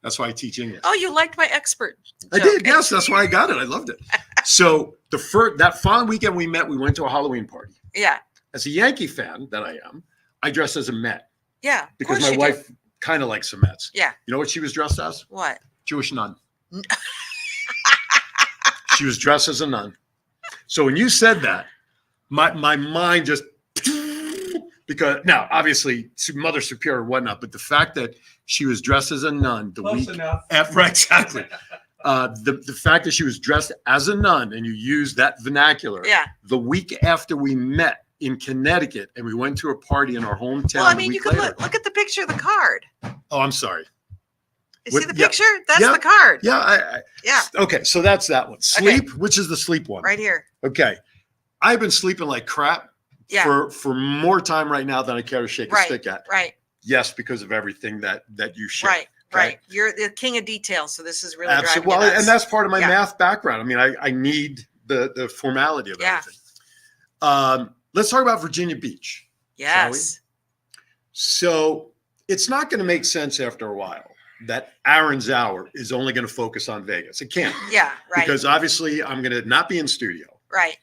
That's why I teach English. Oh, you liked my expert I joke. did, yes. That's why I got it. I loved it. So that following weekend we met, we went to a Halloween party. Yeah. As a Yankee fan that I am, I dressed as a Met. Yeah. Because my wife kind of likes the Mets. Yeah. You know what she was dressed as? What? Jewish nun. She was dressed as a nun. So when you said that, my mind just, because now obviously Mother Superior and whatnot, but the fact that she was dressed as a nun the Close week enough. after, right, exactly. The fact that she was dressed as a nun and you used that vernacular. Yeah. The week after we met in Connecticut and we went to a party in our hometown. Well, I mean, a you week could later. look at the picture of the card. Oh, I'm sorry. You see With- the yeah. picture? That's Yeah. the card. Yeah. Yeah. Okay. So that's that one. Sleep, which is the sleep one. Right here. Okay. I've been sleeping like crap Yeah. for more time right now than I care to shake a Right. stick at. Right. Yes, because of everything that you shared. Right. Okay? Right. You're the king of details. So this is really Absolutely. driving Well, you nuts. and that's part of my Yeah. math background. I mean, I need the formality of Yeah. everything. Let's talk about Virginia Beach. Yes. So it's not going to make sense after a while that Aaron's Hour is only going to focus on Vegas. It can't. Yeah. Right. Because obviously I'm going to not be in studio. Right.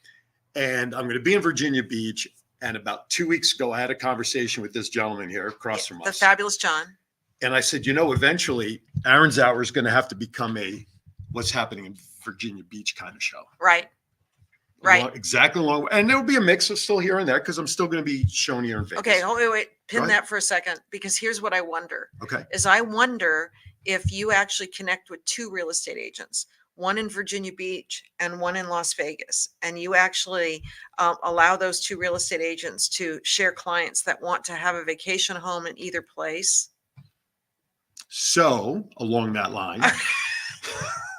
And I'm going to be in Virginia Beach. And about 2 weeks ago, I had a conversation with this gentleman here across from The us. fabulous John. And I said, eventually Aaron's Hour is going to have to become a what's happening in Virginia Beach kind of show. Right. Right. Exactly. And there'll be a mix of still here and there because I'm still going to be showing here in Vegas. Okay. Oh, wait. Pin Go ahead. that for a second, because here's what I wonder. Okay. Is I wonder if you actually connect with two real estate agents, one in Virginia Beach and one in Las Vegas, and you actually allow those two real estate agents to share clients that want to have a vacation home in either place. So along that line,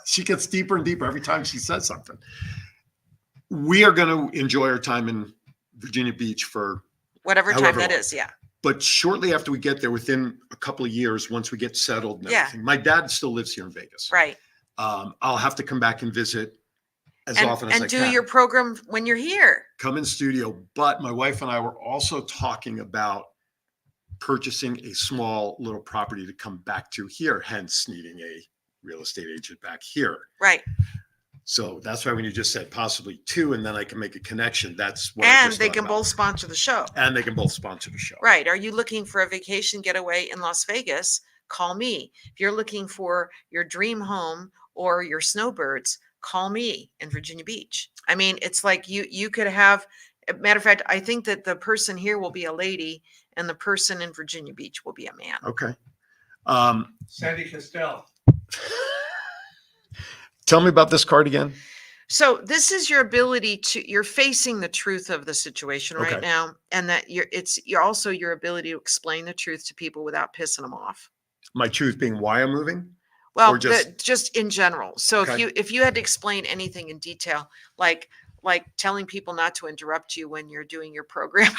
she gets deeper and deeper every time she says something. We are going to enjoy our time in Virginia Beach for Whatever time however that long. is. Yeah. But shortly after we get there, within a couple of years, once we get settled and Yeah. everything, my dad still lives here in Vegas. Right. I'll have to come back and visit as often as I and do can. your program when you're here. Come in studio. But my wife and I were also talking about purchasing a small little property to come back to here, hence needing a real estate agent back here. Right. So that's why when you just said possibly 2, and then I can make a connection, that's what I And just they thought can about. both sponsor the show. And they can both sponsor the show. Right. Are you looking for a vacation getaway in Las Vegas? Call me. If you're looking for your dream home or your snowbirds, call me in Virginia Beach. I mean, it's like you could have, matter of fact, I think that the person here will be a lady and the person in Virginia Beach will be a man. Okay. Sandy Castell. Tell me about this card again. So this is your ability to, you're facing the truth of the situation right Okay. now. And that you're also your ability to explain the truth to people without pissing them off. My truth being why I'm moving. Well, Or just in general. So Okay. if you had to explain anything in detail, like telling people not to interrupt you when you're doing your program.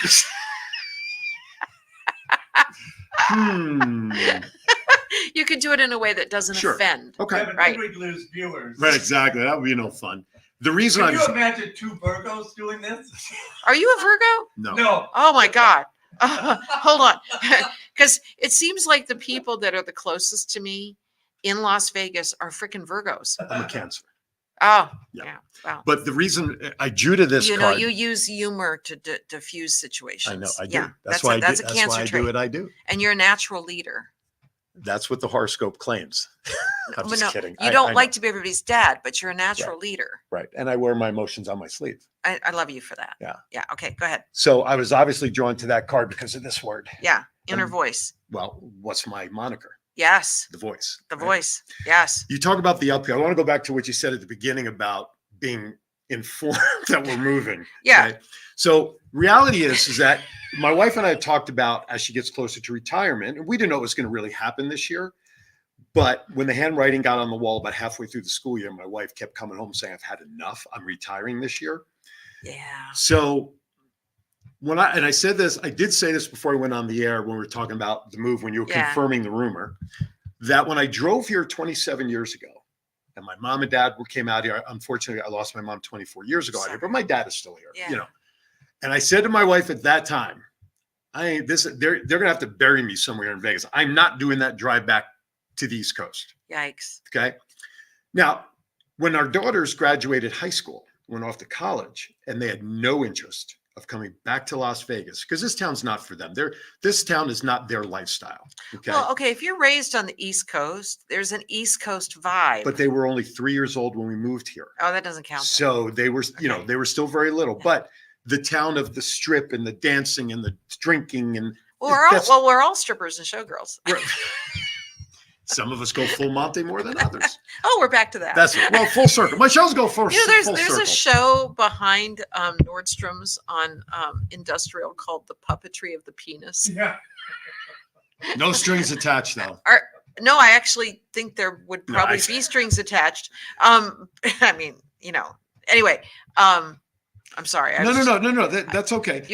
You could do it in a way that doesn't Sure. offend. Okay. Yeah, but Right. then we'd lose viewers. Right, exactly. That would be no fun. The reason Can I'm you imagine 2 Virgos doing this? Are you a Virgo? no. No. Oh my God. Hold on. Because it seems like the people that are the closest to me in Las Vegas are freaking Virgos. I'm a Cancer. Oh, Yeah. yeah. Wow. But the reason I drew to this You know, card, you use humor to diffuse situations. I know I do. Yeah, That's why that's I a do, Cancer that's why I trait. do what I do. And you're a natural leader. That's what the horoscope claims. I'm Well, just no, kidding. You I don't know. like to be everybody's dad, but you're a natural leader. Right. And I wear my emotions on my sleeve. I love you for that. Yeah. Yeah. Okay. Go ahead. So I was obviously drawn to that card because of this word. Yeah. Inner Um, voice. Well, what's my moniker? Yes. The voice. The right? voice. Yes. You talk about the uphill. I want to go back to what you said at the beginning about being informed that we're moving. Yeah. right? So reality is that my wife and I had talked about as she gets closer to retirement, and we didn't know what was going to really happen this year. But when the handwriting got on the wall about halfway through the school year, my wife kept coming home saying, I've had enough. I'm retiring this year. Yeah. So I said this, I did say this before I went on the air when we were talking about the move, when you were Yeah. confirming the rumor, that when I drove here 27 years ago, and my mom and dad came out here, unfortunately, I lost my mom 24 years ago out here, but my dad is still here, Yeah. And I said to my wife at that time, they're gonna have to bury me somewhere in Vegas. I'm not doing that drive back to the East Coast. Yikes. Okay. Now, when our daughters graduated high school, went off to college, and they had no interest of coming back to Las Vegas, because this town's not for them. This town is not their lifestyle. Okay. Well, okay. If you're raised on the East Coast, there's an East Coast vibe. But they were only 3 years old when we moved here. Oh, that doesn't count. then. So they were, Okay. they were still very little, but the town of the strip and the dancing and the drinking and We're all strippers and showgirls. some of us go full Monte more than others. Oh, we're back to that. That's full circle. My shows go full, You know, there's full there's circle. a show behind Nordstrom's on Industrial called The Puppetry of the Penis. Yeah. No strings attached though. No, I actually think there would No, probably be strings attached. I mean, anyway, I'm sorry. No. That's okay.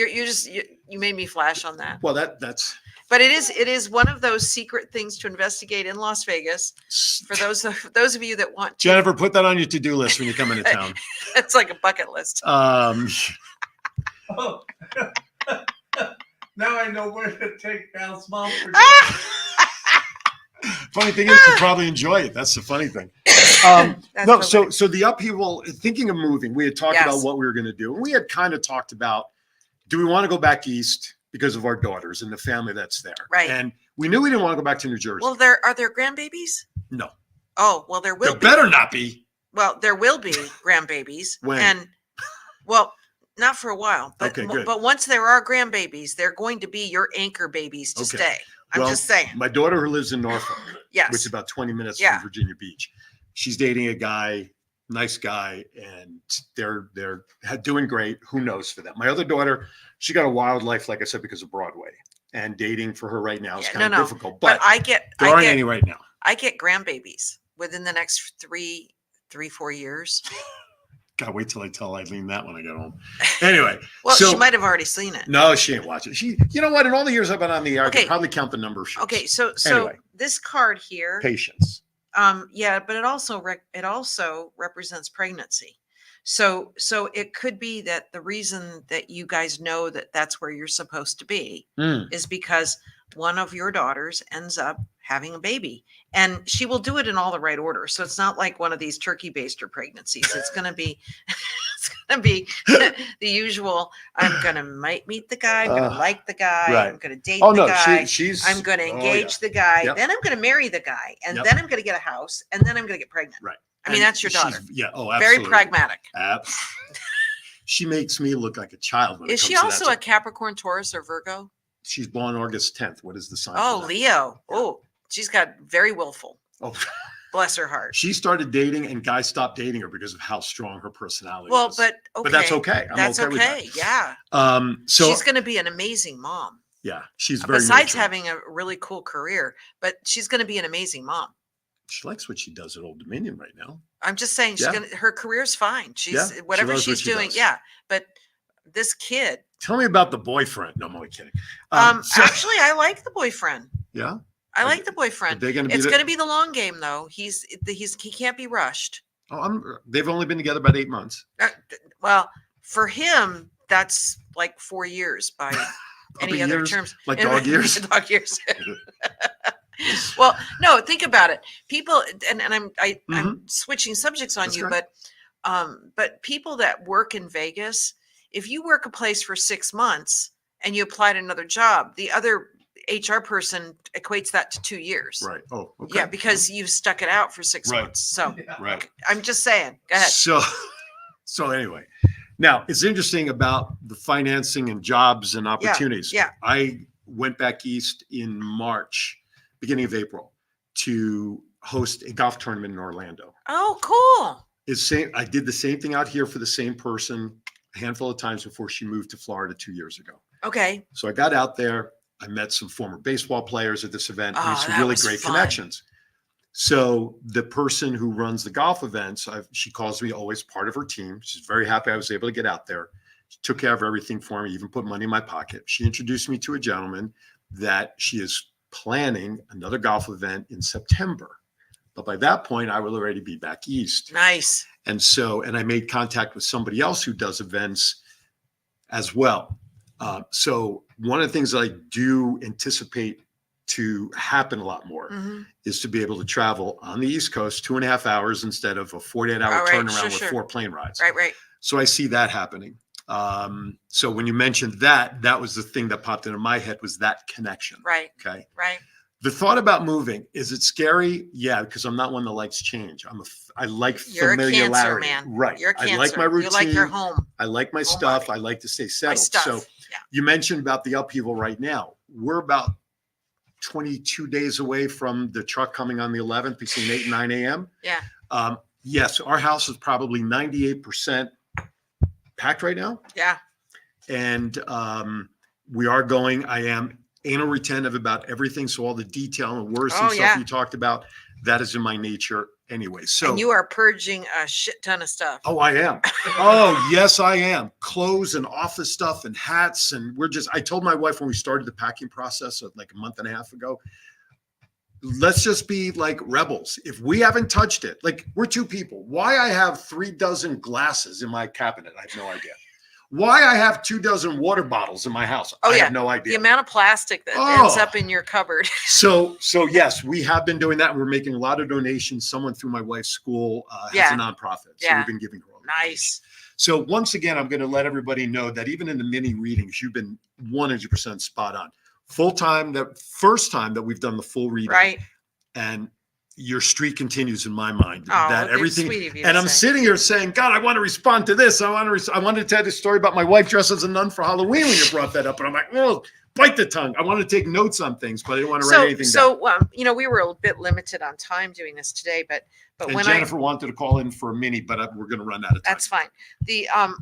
You made me flash on that. Well, that's But it is one of those secret things to investigate in Las Vegas. For those of you that want to, Jennifer, put that on your to-do list when you come into town. it's like a bucket list. Oh. Now I know where to take Val's mom for dinner. Funny thing is, you probably enjoy it. That's the funny thing. That's No, so so the upheaval, thinking of moving, we had talked Yes. about what we were going to do. And we had kind of talked about, do we want to go back east because of our daughters and the family that's there? Right. And we knew we didn't want to go back to New Jersey. Well, are there grandbabies? No. Oh, well, there will There be. better not be. Well, there will be grandbabiys. When? And well, not for a while, but Okay, good. but once there are grandbabies, they're going to be your anchor babies to Okay. stay. I'm Well, just saying. My daughter who lives in Norfolk, Yes. which is about 20 minutes Yeah. from Virginia Beach. She's dating a guy, nice guy, and they're doing great. Who knows for them? My other daughter, she got a wild life, like I said, because of Broadway. And dating for her right now is Yeah, kind of difficult. But But there aren't any right now. I get grandbabies within the next 4 years. God, wait till I tell Eileen that when I get home. Anyway, Well, so she might have already seen it. no, she ain't watching. You know what? In all the years I've been on the air, I Okay. can probably count the number of shows. Okay, so Anyway. this card here, Patience. Yeah, but it also represents pregnancy. So it could be that the reason that you guys know that that's where you're supposed to be is because one of your daughters ends up having a baby, and she will do it in all the right order. So it's not like one of these turkey baster pregnancies. It's going to be it's going to be the usual. I'm going to might meet the guy. I'm going to like the guy. right. I'm going to date Oh the no, guy. she's. I'm going to oh, engage yeah. the guy. Yep. Then I'm going to marry the guy, and Yep. then I'm going to get a house, and then I'm going to get pregnant. Right. I mean, And that's your daughter. Yeah. Oh, Very absolutely. pragmatic. She makes me look like a child. When Is it she comes to also that. a Capricorn, Taurus, or Virgo? She's born August 10th. What is the sign? Oh, for that? Leo. Oh, she's got very willful. Oh. Bless her heart. She started dating, and guys stopped dating her because of how strong her personality Well, is. but okay. But that's okay. That's okay with that. okay. Yeah. So she's going to be an amazing mom. yeah, she's very. Besides nurturing. having a really cool career, but she's going to be an amazing mom. She likes what she does at Old Dominion right now. I'm just saying, Yeah. her career's fine. She's Yeah, she whatever loves what she's she doing. does. Yeah, but this kid. Tell me about the boyfriend. No, I'm only kidding. Actually, I like the boyfriend. Yeah. I like the boyfriend. They're gonna be It's the- going to be the long game, though. He can't be rushed. Oh, they've only been together about 8 months. Well, for him, that's like 4 years by any other years? terms. Like dog years? Dog years. Well, no, think about it. People, and I'm switching subjects on That's you, okay. but people that work in Vegas, if you work a place for 6 months and you apply to another job, the other HR person equates that to 2 years. Right. Oh, okay. Yeah, because you've stuck it out for 6 Right. months. So Right. I'm just saying. Go ahead. So anyway, now it's interesting about the financing and jobs and opportunities. yeah. I went back east in March, beginning of April, to host a golf tournament in Orlando. Oh, cool. I did the same thing out here for the same person a handful of times before she moved to Florida 2 years ago. Okay. So I got out there. I met some former baseball players at this event. I made some that really was great fun. connections. So the person who runs the golf events, she calls me always part of her team. She's very happy I was able to get out there. She took care of everything for me, even put money in my pocket. She introduced me to a gentleman that she is planning another golf event in September. But by that point, I will already be back east. Nice. And I made contact with somebody else who does events as well. So one of the things that I do anticipate to happen a lot more is to be able to travel on the East Coast 2.5 hours instead of a 48-hour All right, turnaround with sure. 4 plane rides. Right. So I see that happening. So when you mentioned that was the thing that popped into my head, was that connection. Right. Okay. Right. The thought about moving, is it scary? Yeah, because I'm not one that likes change. I like You're a familiarity. cancer, man. Right. You're a cancer. I like my routine. You like your home. I like my Home stuff. body. I like to stay My settled. stuff. So Yeah. you mentioned about the upheaval right now. We're about 22 days away from the truck coming on the 11th between 8 and 9 a.m. Yeah. Yes, our house is probably 98% packed right now. Yeah. And we are going. I am anal retentive about everything. So all the detail and worrisome Oh, stuff yeah. you talked about, that is in my nature anyway. So And you are purging a shit ton of stuff. oh, I am. Oh, yes, I am. Clothes and office stuff and hats. And I told my wife when we started the packing process like a month and a half ago, let's just be like rebels. If we haven't touched it, like we're 2 people. Why I have 3 dozen glasses in my cabinet, I have no idea. Why I have 2 dozen water bottles in my house, I have no idea. The amount of plastic that ends up in your cupboard. So yes, we have been doing that. We're making a lot of donations. Someone through my wife's school has a nonprofit. So we've been giving her all the donations. So once again, I'm going to let everybody know that even in the mini readings, you've been 100% spot on. The first time that we've done the full reading. Right. And your streak continues in my mind. Oh, that it's everything. sweet of you And to I'm say. sitting here saying, God, I want to respond to this. I wanted to tell the story about my wife dressed as a nun for Halloween when you brought that up. And I'm like, oh, bite the tongue. I want to take notes on things, but I didn't want to write anything down. We were a bit limited on time doing this today, but And when Jennifer wanted to call in for a mini, but we're going to run out of time. that's fine.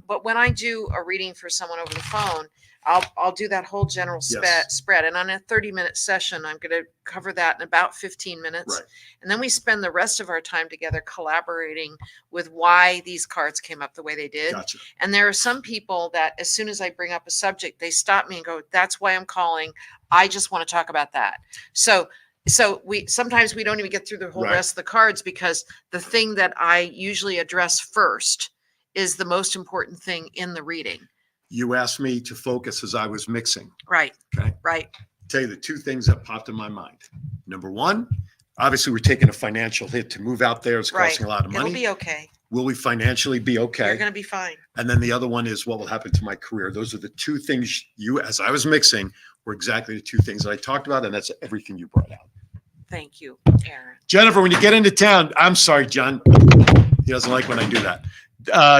But when I do a reading for someone over the phone, I'll do that whole general spread. And on a 30-minute session, I'm going to cover that in about 15 minutes. Right. And then we spend the rest of our time together collaborating with why these cards came up the way they did. Gotcha. And there are some people that as soon as I bring up a subject, they stop me and go, that's why I'm calling. I just want to talk about that. So so sometimes we don't even get through the whole Right. rest of the cards because the thing that I usually address first is the most important thing in the reading. You asked me to focus as I was mixing. Right. Okay. Right. Tell you the two things that popped in my mind. Number one, obviously we're taking a financial hit to move out there. It's Right. costing a lot of money. It'll be okay. Will we financially be okay? You're going to be fine. And then the other one is what will happen to my career. Those are the two things you, as I was mixing, were exactly the two things that I talked about. And that's everything you brought out. Thank you, Aaron. Jennifer, when you get into town, I'm sorry, John. He doesn't like when I do that.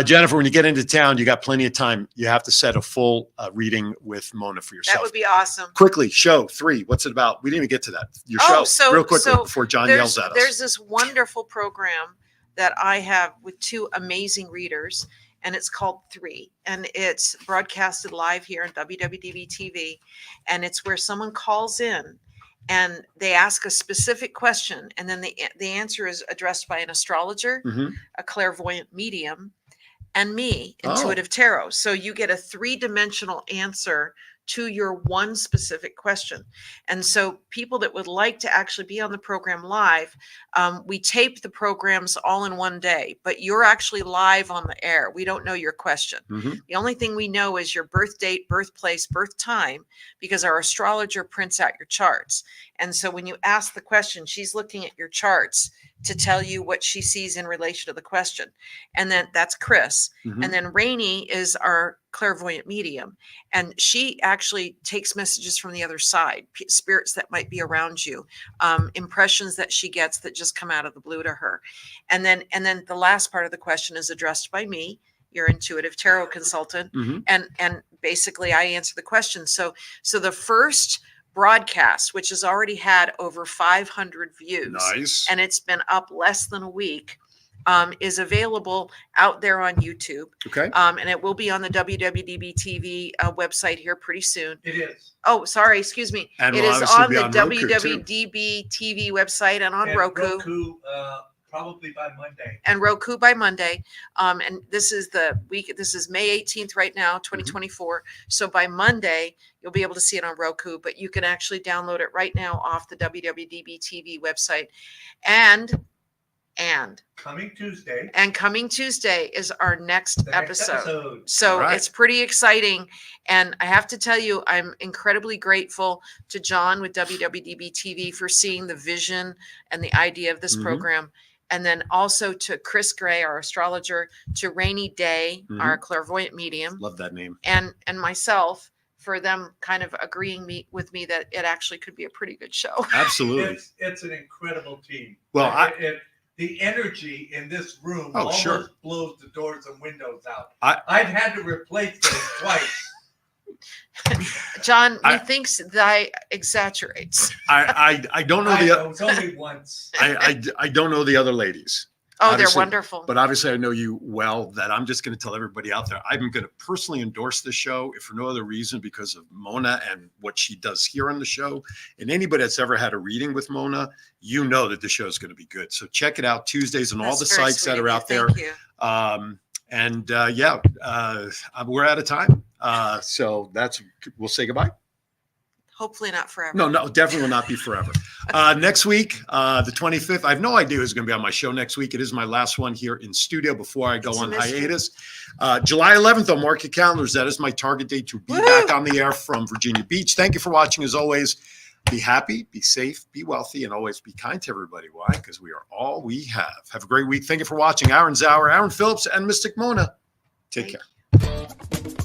Jennifer, when you get into town, you got plenty of time. You have to set a full reading with Mona for yourself. That would be awesome. Quickly, show 3. What's it about? We didn't even get to that. Your show, real quickly before John yells at us. There's this wonderful program that I have with 2 amazing readers, and it's called 3. And it's broadcasted live here on WWDB TV. And it's where someone calls in and they ask a specific question, and then the answer is addressed by an astrologer, a clairvoyant medium, and me, intuitive tarot. So you get a 3-dimensional answer to your one specific question. And so people that would like to actually be on the program live, we tape the programs all in one day, but you're actually live on the air. We don't know your question. The only thing we know is your birth date, birthplace, birth time, because our astrologer prints out your charts. And so when you ask the question, she's looking at your charts to tell you what she sees in relation to the question. And then that's Chris. And then Rainey is our clairvoyant medium. And she actually takes messages from the other side, spirits that might be around you, impressions that she gets that just come out of the blue to her. And then the last part of the question is addressed by me, your intuitive tarot consultant. And basically I answer the question. So the first broadcast, which has already had over 500 views, Nice. and it's been up less than a week, is available out there on YouTube. Okay. And it will be on the WWDB TV website here pretty soon. It is. Oh, sorry, excuse me. And It will is obviously on be the on Roku, too. WWDB TV website and on And Roku. Probably by Monday. And Roku by Monday. And this is the week, this is May 18th right now, 2024. So by Monday, you'll be able to see it on Roku, but you can actually download it right now off the WWDB TV website. And Coming Tuesday. coming Tuesday is our next The next episode. So All right. it's pretty exciting. And I have to tell you, I'm incredibly grateful to John with WWDB TV for seeing the vision and the idea of this program. And then also to Chris Gray, our astrologer, to Rainy Day, our clairvoyant medium, Love that name. and myself for them kind of agreeing with me that it actually could be a pretty good show. Absolutely. It's an incredible team. Well, the energy in this room Oh, almost sure. blows the doors and windows out. I've had to replace them twice. John, methinks thy exaggerates. I don't know It was only once. I don't know the other ladies. Oh, Obviously, they're wonderful. But obviously, I know you well. That I'm just going to tell everybody out there. I'm going to personally endorse this show, if for no other reason, because of Mona and what she does here on the show. And anybody that's ever had a reading with Mona, you know that the show is going to be good. So check it out Tuesdays on all the That's very sites that sweet are of out you. there. Thank you. We're out of time. So we'll say goodbye. Hopefully not forever. No, definitely will not be forever. Next week, the 25th, I have no idea who's going to be on my show next week. It is my last one here in studio before I go It's a on mystery. hiatus. July 11th, on mark your calendars. That is my target date to be back on the air from Virginia Beach. Thank you for watching. As always, be happy, be safe, be wealthy, and always be kind to everybody. Why? Because we are all we have. Have a great week. Thank you for watching. Aaron's Hour, Aaron Phillips, and Mystic Mona. Take care.